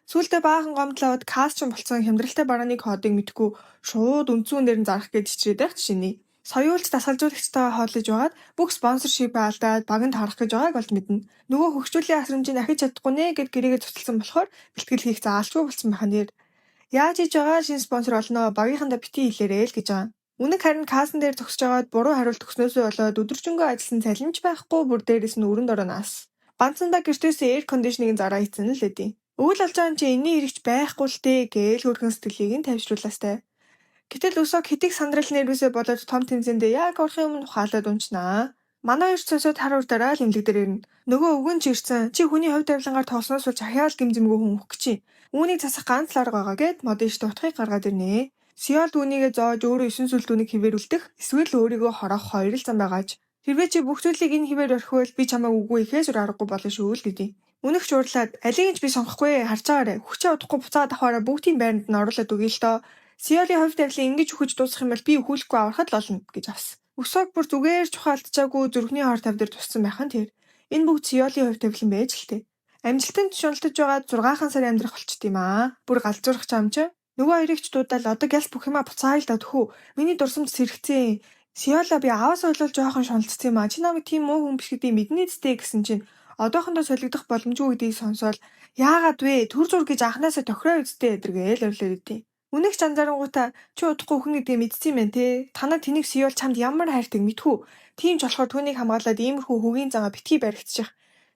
Сүүлдээ баахан гомдлоод кастч болсон хямдралтай барааны кодыг мэдгүй шууд үндсүүн дээр нь зарах гэж хичрээд байх шиний. Соёулч дасгалжуулагчтайгаа хооллож байгаад бүх спонсоршип алдаад баганд харах гэж байгааг олж мэднэ. Нөгөө хөгжүүллийн асрамжийг ахиж чадахгүй нэ гэд гэрээгээ цуцлсан болохоор бэлтгэл хийх заалчгүй болсон байхan дээр. Яаж хийж байгаа шинэ спонсор олноо багийнхандаа бити хэлээрэй л гэж байгаа. Үнэг харин кассан дээр зогсож байгаад буруу хариулт өгснөөсөө болоод өдөржингөө ажилласан цалинч байхгүй бүр дээрээс нь өрөнд ороноос. Банцандаа гэртээс эйр кондишнинг зараа хийцэн л лээдий. Өвөл олж байгаа юм чи энэний хэрэгч байхгүй л дээ гээл хөргөн сэтгэлийг нь тавьшруулаастай. Гэтэл өсөг хитэг сандрал нэрвээсээ болоод том тэмцээндээ яг орохын өмнө ухаалаад унчнаа. Манай хоёр цосоод хар урдаараа л имлэг дээр ирнэ. Нөгөө өвгөн ч ирсэн. Чи хүний хувь тавилангаар тоосноос бол чахяал гимзэмгүй хүн өгч чи. Үүнийг засах ганц л арга байгаа гэд модэж дутхыг гаргаад ирнэ. Сиол дүүнийгээ зоож өөрөө 9 сүл дүүнийг хിവэрүүлдэх эсвэл өөрийгөө хорох хоёр л зам байгааж. Хэрвээ чи бүх зүйлийг энэ хിവэр орхивол би чамайг үгүй ихээс үр аргагүй болно шүү л гэдэг. Үнэх чуурлаад алийг ч би сонгохгүй харж байгаарэ. Хүчээ удахгүй буцаад авахаараа бүгдийн байранд нь оруулаад өгье л доо. Сиолийн хувь тавилан ингэж өгөж дуусах юм бол би өхүүлэхгүй аврахад л олно гэж авсан. Өсөг бүр зүгээр чухаалтчаагүй зүрхний хор тавьдар туссан байхan тэр. Энэ бүгд Сиолийн хувь тавилан байж л тээ. Амжилтанд шуналтаж байгаад 6 сар амьдрах болчт юм аа. Бүр галзуурах чам ч нөгөө хоёрыг ч дуудаал одоо гялс бүх юма буцаая л да төхөө. Миний дурсамж сэрэгцээ. Сиола би аваас ойлол жоохон шуналтсан юм аа. Чи намайг тийм муу хүн биш гэдгийг мэднэ зтэй гэсэн чинь одоохондоо солигдох боломжгүй гэдгийг сонсоод яагаад вэ? Төр зур гэж анханасаа тохироо үсттэй эдэргээл орлоо өгдөө. Үнэх чанзарангуудаа чи удахгүй хүн гэдгийг мэдсэн юм байна те. Танаа тэнийг Сиол чамд ямар хайртаг мэдхүү. Тийм ч болохоор түүнийг хамгаалаад иймэрхүү хөгийн заагаа битгий баригдчих.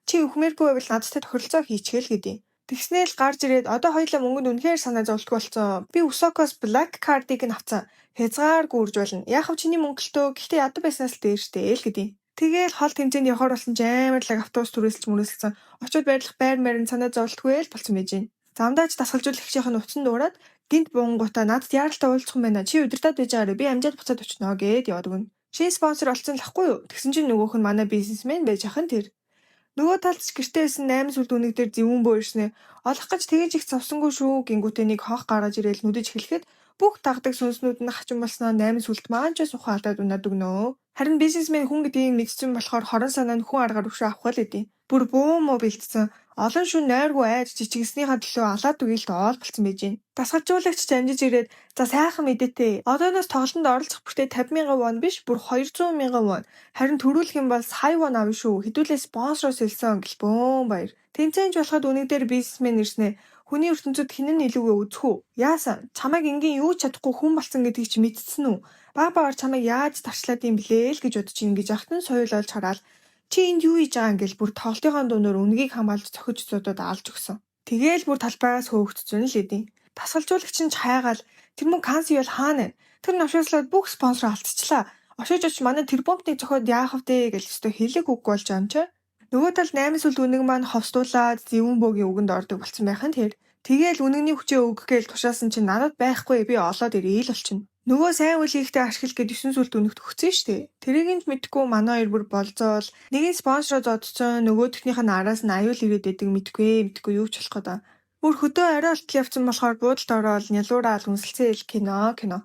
Чи өхмээргүй байвал надтай тохиролцоо хийчихэл гэдэг. Тэгснээл гарч ирээд одоо хоёулаа мөнгөнд үнэхээр санаа зовлтгүй болсон. Би Усокос Black Card-ыг нь авцсан. Хязгааргүй үрж болно. Яахав чиний мөнгөлтөө гэхдээ ядуу байснаас л дээрштэй л гэдэг. Тэгээл хол тэмцээнд явахаар болсон ч амар лаг автобус түрээсэлж мөрөөсөлсөн. Очоод байрлах байр мэрэн санаа зовлтгүй л болсон байж гин. Замдаач дасгалжуулагчийн нь утсан дуурайд гинт буунгуудаа надад яаралтай уулзах юм байна. Чи удирдаад байж байгаарэ. Би амжаад буцаад очно гэд яваад өгнө. Шинэ спонсор олцсон л ахгүй юу? Тэгсэн чинь нөгөөх нь манай бизнесмен байж ахын тэр. Нөгөө талд ч гэртээ байсан 8 сүлд үнэг дээр зөвүүн бөөрснэ. Олох гэж тэгэж их зовсонгүй шүү гингүүтээ нэг хонх гаргаж ирээл нүдэж эхлэхэд бүх дагдаг сүнснүүд нь хачин болсноо 8 сүлд маань ч сухаа алдаад унаад өгнө. Харин бизнесмен хүн гэдгийг мэдсэн болохоор хорон санаа нь хүн аргаар өвшөө авах л идэв. Бүр бөө мөө бэлдсэн. Олон шүн нойргүй айж жижигснийхаа төлөө алаад үгээлт оол болцсон байж гин. Дасгалжуулагч замжиж ирээд за сайхан мэдээтэй. Одооноос тоглолтод оролцох бүртээ 50,000 вон биш бүр 200,000 вон. Харин төрүүлэх юм бол сая вон авна шүү. Хэдүүлээ спонсороос илсэн гэл бөөн баяр. Тэнцэнж болоход үнэг дээр бизнесмен ирснэ. Хүний ертөнцид хэн нь илүүгээ үзэх үү? Яасан? Чамайг ингийн юу ч чадахгүй хүн болсон гэдгийг чи мэдсэн үү? Баг багаар чамайг яаж тарчлаад юм блэ л гэж бодож ингэж ахтан соёл олж хараад чи энд юу хийж байгаа ингээл бүр тоглолтын дуунаар үнгийг хамгаалж цохиж зодод алж өгсөн. Тэгээл бүр талбайгаас хөөгдсөн л эдийн. Тасгалжуулагч нь чайгаал тэр мөн канси бол хаана вэ? Тэр навшааслаад бүх спонсор алдчихлаа. Ошиж оч манай тэрбумтыг зохиод яах вэ гэж өстө хэлэг үг болж байгаа юм чи. Нөгөө талд 8 сүлд үнэг маань ховстуулаад зэвүүн бөөгийн үгэнд ордог болсон байхын тэр. Тэгээл үнэгний хүчээ өгөх гээл тушаасан чинь надад байхгүй би олоод ирээ л болчихно. Нөгөө сайн үйл хийхдээ ашиглах гэд 9 сүлд үнэгт өгсөн штэ. Тэрийг нь мэдгүй манай хоёр бүр болзоол нэгэн спонсороо зодцсон нөгөөдхнийх нь араас нь аюул ирээд байдаг мэдгүй юу ч болох гэдэг. Бүр хөдөө арай олтол явцсан болохоор буудалд ороод нялуураал үнсэлцэн ил кино.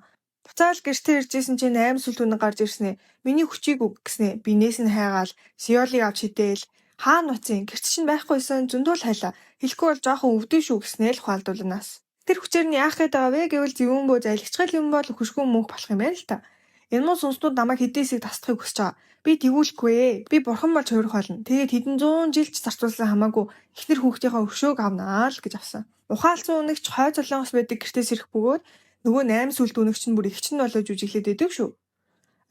Буцаал гэртээ иржсэн чинь 8 сүлд үнэг гарч ирснэ. Миний хүчийг өг гэснэ. Бинээс нь хайгаал Сиолыг авч хидээл хаана нуцын гэрч чинь байхгүйсэн зөндөл хайлаа. Хэлэхгүй бол жоохон өвдөн шүү гэснээ л ухаалдуулнаас. Тэр хүчээр нь яах гээд байгаа вэ гэвэл зэвүүн бөө залгичгал юм бол хөшгөө мөнх болох юм байна л та. Энэ муу сүнснүүд намайг хэдээсийг тасдахыг хүсэж байгаа. Би тэгүүлэхгүй ээ. Би бурхан болж хуурах болно. Тэгээд хэдэн зуун жилч зарцуулсан хамаагүй эхнэр хүүхдийнхээ өшөөг авнаа л гэж авсан. Ухаалцсан үнэгч хой золонгос байдаг гэртээс ирэх бөгөөд нөгөө 8 сүлд үнэгч нь бүр ихч нь болоод жүжиглээд идэв шүү.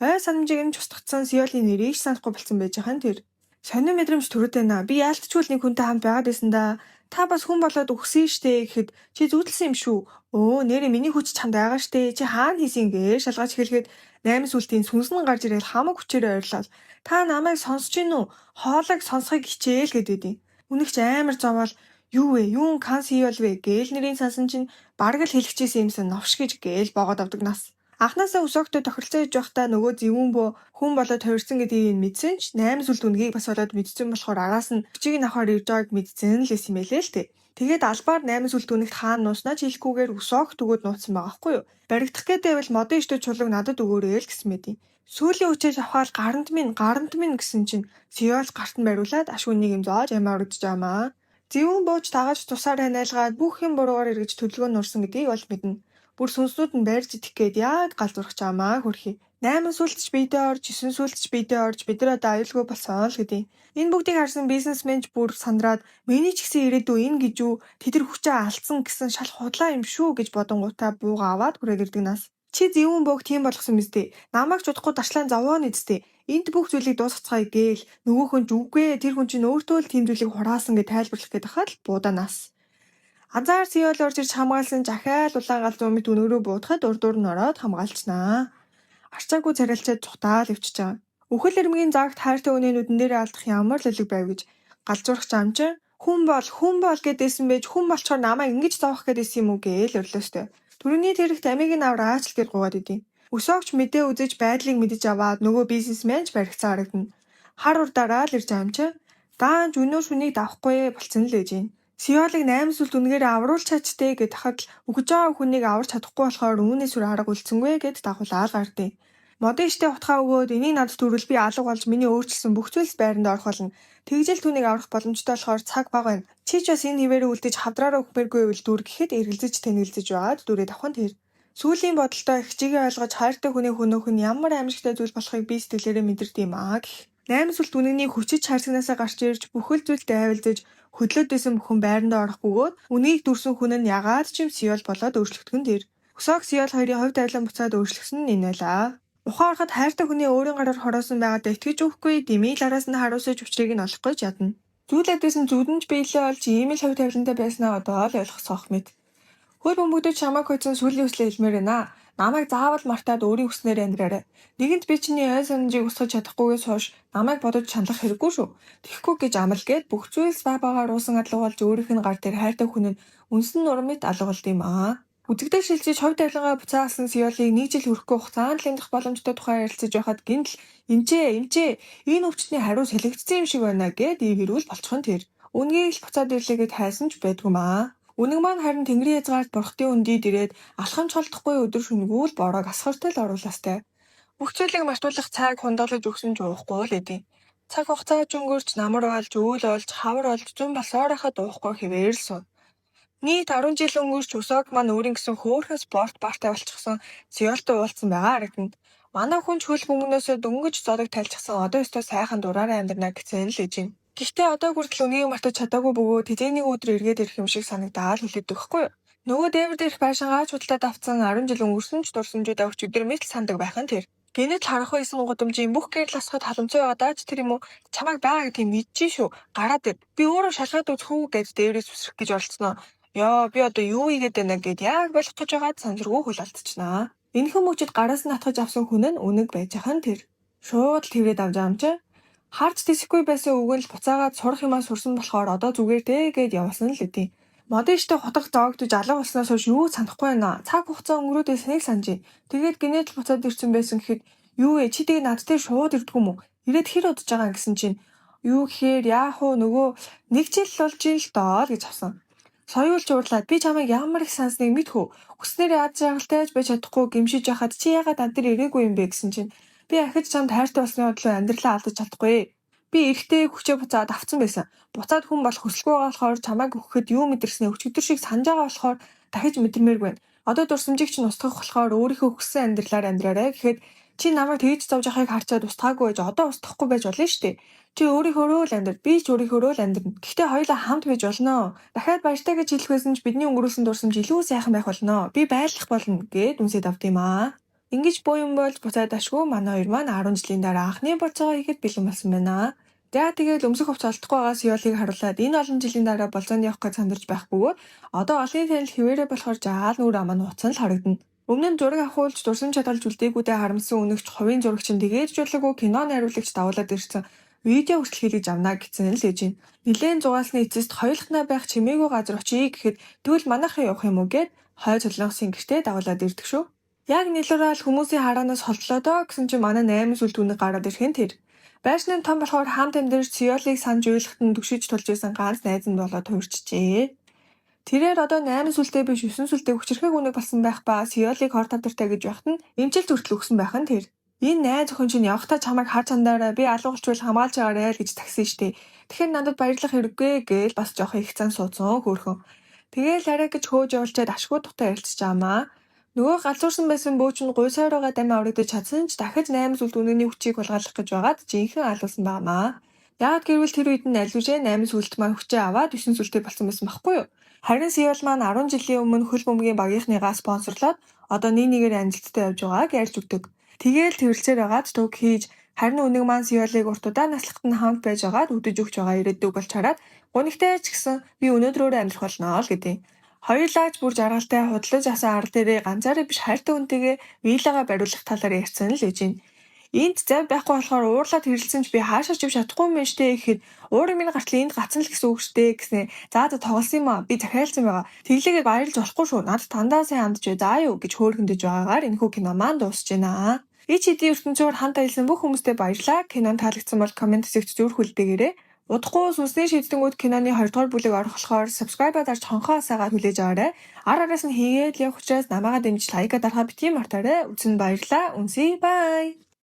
Ой санамжийг нь тусдагцсан Сиолийн нэрийг санахгүй болсон байж хаан тэр. Сонин мэдрэмж төрөд байна. Би яалтчгүй нэг хүнтэй хамт байгаад байсан да. Та бас хүн болоод өгсөн штэ гэхэд чи зүудэлсэн юм шүү. Өө нэрээ миний хүч чамд байгаа штэ. Чи хаана хийсэн гээ шалгаж хэлэхэд 8 сүлтийн сүнс нь гарч ирэл хамаг хүчээр ойрлол. Та намайг сонсож гин үү? Хоолойг сонсхийг хичээл гэдэг. Үнэгч амар зовоол юу вэ? Юун канси бол вэ? Гээл нэрийн сансан чинь бараг л хэлчихсэн юмсан новш гэж гээл боогод авдаг нас. Анхнаасаа өсөөгтөө тохиролцоо хийж байхдаа нөгөө зэвүүн бөө хүн болоод хувирсан гэдгийг мэдсэн ч 8 сүлд үнгийг бас болоод мэдсэн болохоор араас нь хүчийг нь авахар ирж байгааг мэдсэн л эс юм элэ л дээ. Тэгээд албаар 8 сүлд үнэгт хаана нууснаа ч хэлэхгүйгээр өсөөгт өгөөд нууцсан байгаа хгүй юу. Баригдах гэдэг байвал модын иштэй чулууг надад өгөөрэй л гэсэн мэт. Сүүлийн хүчээж авахаар гарант минь гэсэн чинь Сиол гарт нь бариулаад ашгүй нэг юм зоож амиа өргөж байгаамаа. Зэвүүн бөөч тагааж тусаар ханиалгаад бүх юм буруугаар эргэж төлөвлөгөө нурсан гэдгийг бол мэднэ. Бүр сүнснүүд нь барьж идэх гээд яг галзуурах чамаа хөрхий. 8 сүлдч биедээ орж 9 сүлдч биедээ орж бид нар одоо аюулгүй болсон л гэдэг. Энэ бүгдийг харсан бизнесменч бүр сандраад миний ч гэсэн ирээдүй энэ гэж юу тэдэр хүчээ алдсан гэсэн шал худлаа юм шүү гэж бодонгуудаа бууга аваад хүрээд ирдэг нас. Чи зэвүүн бөөг тийм болгосон мэт. Намайг ч удахгүй дарчлаан зовоо нэцтэй. Энд бүх зүйлийг дуусгацгаая гээл нөгөөх нь үгүй тэр хүн чинь өөртөө л тийм зүйлийг хураасан гэж тайлбарлах гээд хахад буудаа нас. Азар Сиол орж ирж хамгаалсан захиал улаангаал зүүмэд өнөөрөө буудахад урдуур нь ороод хамгаалцнаа. Арчаагүй царилчаад цухтаал өвчж байгаа. Үхэл эрмгийн загт хайртай хүний нүдэн дээр алдах ямар л элэг байв гэж галзуурах замч хүн бол гэдээсэн байж хүн болчоор намайг ингэж зовох гэдээсэн юм уу гээл өрлөөстэй. Түрүүний тэрэгт амийг нь авраач л гэж гуйгаад идэв. Өсөөгч мэдээ үзэж байдлыг мэдэж аваад нөгөө бизнесменч баригцаа харагдана. Хар урдаараа л ирж байгаа юм чи. Даанч өнөө шүнийг давахгүй болцсон л ээж юм. Сиолыг 8 сүлд үнгээр авруулж чадчтэй гэд хахад өгж байгаа хүнийг аварч чадахгүй болохоор үүнээс үр арга үлдсэнгүй гэд дагуулаад гардыг. Модын штэ утгаа өгөөд энийг надад төрөл би алга болж миний өөрчлөсөн бүх зүйлс байранд орох болно. Тэгжэл түүнийг аврах боломжтой болохоор цаг бага байна. Чи ч бас энэ хിവэрээ үлдээж хавдраараа өгмээргүй байвал дүр гэхэд эргэлзэж тэнэглэж байгаад дүрээ давхан тэр. Сүүлийн бодолтой хичээгээ ойлгож хайртай хүний хөнөөх нь ямар аимшигтай зүйл болохыг би сэтгэлээрээ мэдэрдэг юм аа гэх. 8 сүлд үнэний хүчиж харсагнаасаа гарч ирж бүхэл зүйлд айвалдаж хөдлөөдөөсөн бүхэн байрандаа орох бөгөөд үнийг дүрсэн хүн нь ягаад ч юм Сиол болоод өөрчлөгдөн тэр. Өсөг Сиол хоёрын хувь тавилан буцаад өөрчлөгсөн нь энэ байлаа. Ухаан ороход хайртай хүний өөрийн гараар хороосон байгаадаа итгэж өгөхгүй дэмий лараас нь харуулсаж учрыг нь олох гэж ядна. Зүйлээд байсан зүудэнж биелээ олж ийм л хувь тавилантай байснаа одоо л ойлгосоох мэт. Хөл бөмбөгдөж чамайг хойцсон сүлийн хүслээ хэлмээр байна. Намайг заавал мартаад өөрийн хүснээр амьдраарай. Нэгэнт би чиний ой санамжийг устгаж чадахгүйгээс хойш намайг бодож чанлах хэрэггүй шүү. Тэхгүй гэж амлал гээд бүх зүйлс баагаар уусан адлага болж өөрийнх нь гар дээр хайртай хүн нь үнсэн нурмит алга болд юм аа. Үзэгдэл шилжиж хувь тавилангаа буцаасан Сиолыг нэг жил хүрэхгүй хугацаанд л амьдрах боломжтой тухай ярилцаж байхад гинтл эмчээ энэ өвчтний хариу сэлэгдсэн юм шиг байна гэд ивэрүүл болчихон тэр. Үнгийг л буцаад ирлээ гэд хайсан ч байдгүй маа. Үнэг маань харин тэнгэрийн язгаарт бурхтын өндийд ирээд алхамч холдохгүй өдөр шөнөгүүл бороо асгартай л оруулаастай. Бүх зүйлийг мартуулах цаг хундаглаж өгсөн ч уухгүй л эдийн. Цаг хугацаа өнгөрч намар болж, өвөл болж, хавар болж зүүн басоорохоо дуухгүй хэвээр л суув. Нийт 10 жил өнгөрч Усок маань өөрийн гэсэн хөөрхөн спорт бартай болчихсон Сёлтой уулзсан байгаа харагдана. Манай хүн ч хөл бөмбөгнөөсөө дөнгөж зодог тайлчихсан одоо өстөө сайхан дураараа амьдрна гэсэн л ээж юм. Гэхдээ одоо хүртэл үнийг мартаж чадаагүй бөгөөд тэжээний өдөр эргээд ирэх юм шиг санагдаад хүлээдэг байхгүй юу? Нөгөө дээвэр дээрх байшингаа чудлаад авцсан 10 жил өнгөрсөн ч дурсамжууд өчигдөр мэт л сандаг байх нь тэр. Гэнэт харах байсан гудамжийн бүх гэрэл асхад халамцсан байгаадаа ч тэр юм уу чамайг байгаа гэдэг мэдчихэн шүү. Гараад ир. Би өөрөө шалгаад үзэх үү гэж дээврээс үсрэх гэж оролцсноо. Яа би одоо юу хийгээд байна гэд яг болох гэж байгаад санжиргүй хөл алдчихнаа. Энэхэн мөчөд гараас нь атгаж авсан хүн нь үнэг байж хаан тэр. Шууд л тэрээд авч амжаа. Харж тэсэхгүй байсан үгэн л буцаагаад сурах юмаа сурсан болохоор одоо зүгээр дээ гэд явсан л үгүй. Модиштэй хотох зоогдож алга болсноос хойш юу санахгүй байна. Цаг хугацаа өнгөрөөдөөс нэг санджээ. Тэгээд гинэт л буцаад ирсэн байсан гэхэд юу вэ? Чи тэгээ над дээр шууд ирдгүү мүү? Ирээд хэр удаж байгаа гэсэн чинь юу гэхээр яах вэ нөгөө нэг жил болж ийн л доо гэж авсан. Соёулч уурлаад би чамайг ямар их сансныг мэдхүү. Хүснээрээ ад жаргалтайж байж чадахгүй гимшиж яхад чи яагаад над дээр ирээгүй юм бэ гэсэн чинь би ахиж чамд хайртай болсны бодлоо амьдралаа алдаж чадахгүй. Би эрэхтэй хүчээ буцаад авцсан байсан. Буцаад хүн болох хүсэлгүй байгаа болохоор чамайг өгөхэд юу мэдэрснээ өчигдөр шиг санаж байгаа болохоор дахиж мэдэрмээргүй байна. Одоо дурсамжийг чинь устгах болохоор өөрийнхөө хүссэн амьдралаар амьдраарай гэхэд чи намайг тэгж зовж байгааг харчаад устгаагүй байж одоо устгахгүй байж болно шүү дээ. Чи өөрийнхөөрөө л амьдр, би ч өөрийнхөөрөө л амьдрна. Гэхдээ хоёулаа хамт байж болно. Дахиад баяртай гэж хэлэх байсан ч бидний өнгөрүүлсэн дурсамж илүү сайхан байх болно. Би байлгах болно гэд үнсээд авд юм аа. Ингиж боо юм болж буцаад ашгүй манай хоёр маань 10 жилийн дараа анхны болцоогоо хийхэд бэлэн болсон байна. Тэгээд өмсөх хувц олдохгүй байгаа Сёлыг харуулад энэ олон жилийн дараа болцоонд явах гэж сандарч байх бөгөөд одоо олонний танил хിവэрэ болохоор жаал нүр амаа нууцсан л харагдана. Өмнө нь зураг авахулж дурсамж чадгалж үлдээгүүдээ харамсан үнэгч хувийн зурагчин тэгээд жуулаагүй кино найруулагч давуулаад ирсэн видео хүртэл хийлгэж авна гэсэн л ээж юм. Нилээн зугаалсны эцэст хоёулахнаа байх чимээгүй газар очие гэхэд тэгвэл манайхан явах юм уу гэд хой цолонгосын гэртээ давуулаад ирдэг шүү. Яг нэлүүрэл хүмүүсийн хараанаас холтлоо доо гэсэн чинь манай 8 сүлд үнэг гараад ирэх нь тэр. Байшны том болохоор хамт амьдарч Сёлыг санаж уйлахад нь түгшиж тулж исэн ганц найз нь болоод хуурчжээ. Тэрээр одоо 8 сүлдээ биш 9 сүлдээ хүчрэхэг үнэг болсон байх ба Сёлыг хор тавдартай гэж байхад нь эмчилт хүртэл өгсөн байх нь тэр. Энэ найз охин чинь явахтаа чамайг харж андаарай би алгуулч байл хамгаалж байгаарай л гэж тагсан штэ. Тэгэхээр надад баярлах хэрэггүй гээл бас жоох их цан суудсан хөөхөн. Тэгээл арай гэж хөөж явуулчаад ашгүй тухтай ярилцж аамаа. Нөгөө галзуурсан байсан бөөч нь гуйсаараа дамиа урагдаж чадсан ч дахиж 8 сүлд үнэний хүчийг булгаалах гэж байгаад жинхэнэ алуулсан байнамаа. Яг гэвэл тэр үед нь альвүжээ 8 сүлд маань хүчээ аваад 9 сүлдээ болсон байсан байхгүй юу? Харин Сёл маань 10 жилийн өмнө хөл бөмбөгийн багийнхныгаа спонсорлоод одоо нэг-нэгээр амжилттай явж байгааг ярьж өгдөг. Тэгээл тэрэлцээр байгаад туг хийж харин үнэг маань Сёлыг урт удаа наслахад нь хамт байж байгаад үдэж өгч байгаа ирээдүг болж хараад гунигтай ч гэсэн би өнөөдрөөрөө амьдрах болно л гэдэг. Хоёулаач бүр жаргалтай худалдаж авсан ар дээрээ ганцаараа биш хайртай хүнтэйгээ виллагаа бариулах талаар ярьсан л ээж юм. Энд зав байхгүй болохоор уурлаад хэрэлсэн ч би хаашаа ч явж чадахгүй юм штэ гэхэд уурын минь гартал энд гацсан л гэсэн үг штэ гэснэ. За тоглосон юм аа. Би захиалсан байгаа. Тэглээгээд баярлж болохгүй шүү. Надад дандаа сайн хандж бай. За юу гэж хөөрхөндөж байгаагаар энэхүү кино маань дуусж байна. Ич хэдийн ертөнцөөр хамт аялсан бүх хүмүүстээ баярлалаа. Кинон таалагдсан бол комент хэсэгт зөвхөн хүлдээгээрэй. Удахгүй сүнсний шийдтэнгүүд киноны 2 дугаар бүлэг орох болохоор subscribe дарж хонхоо асаагаар хүлээж аваарай. Араас нь хийгээд явах учраас намайгаа дэмжиж лайка дарахаа битгий мартаарай. Үзэн баярлалаа. Үнсээ бай.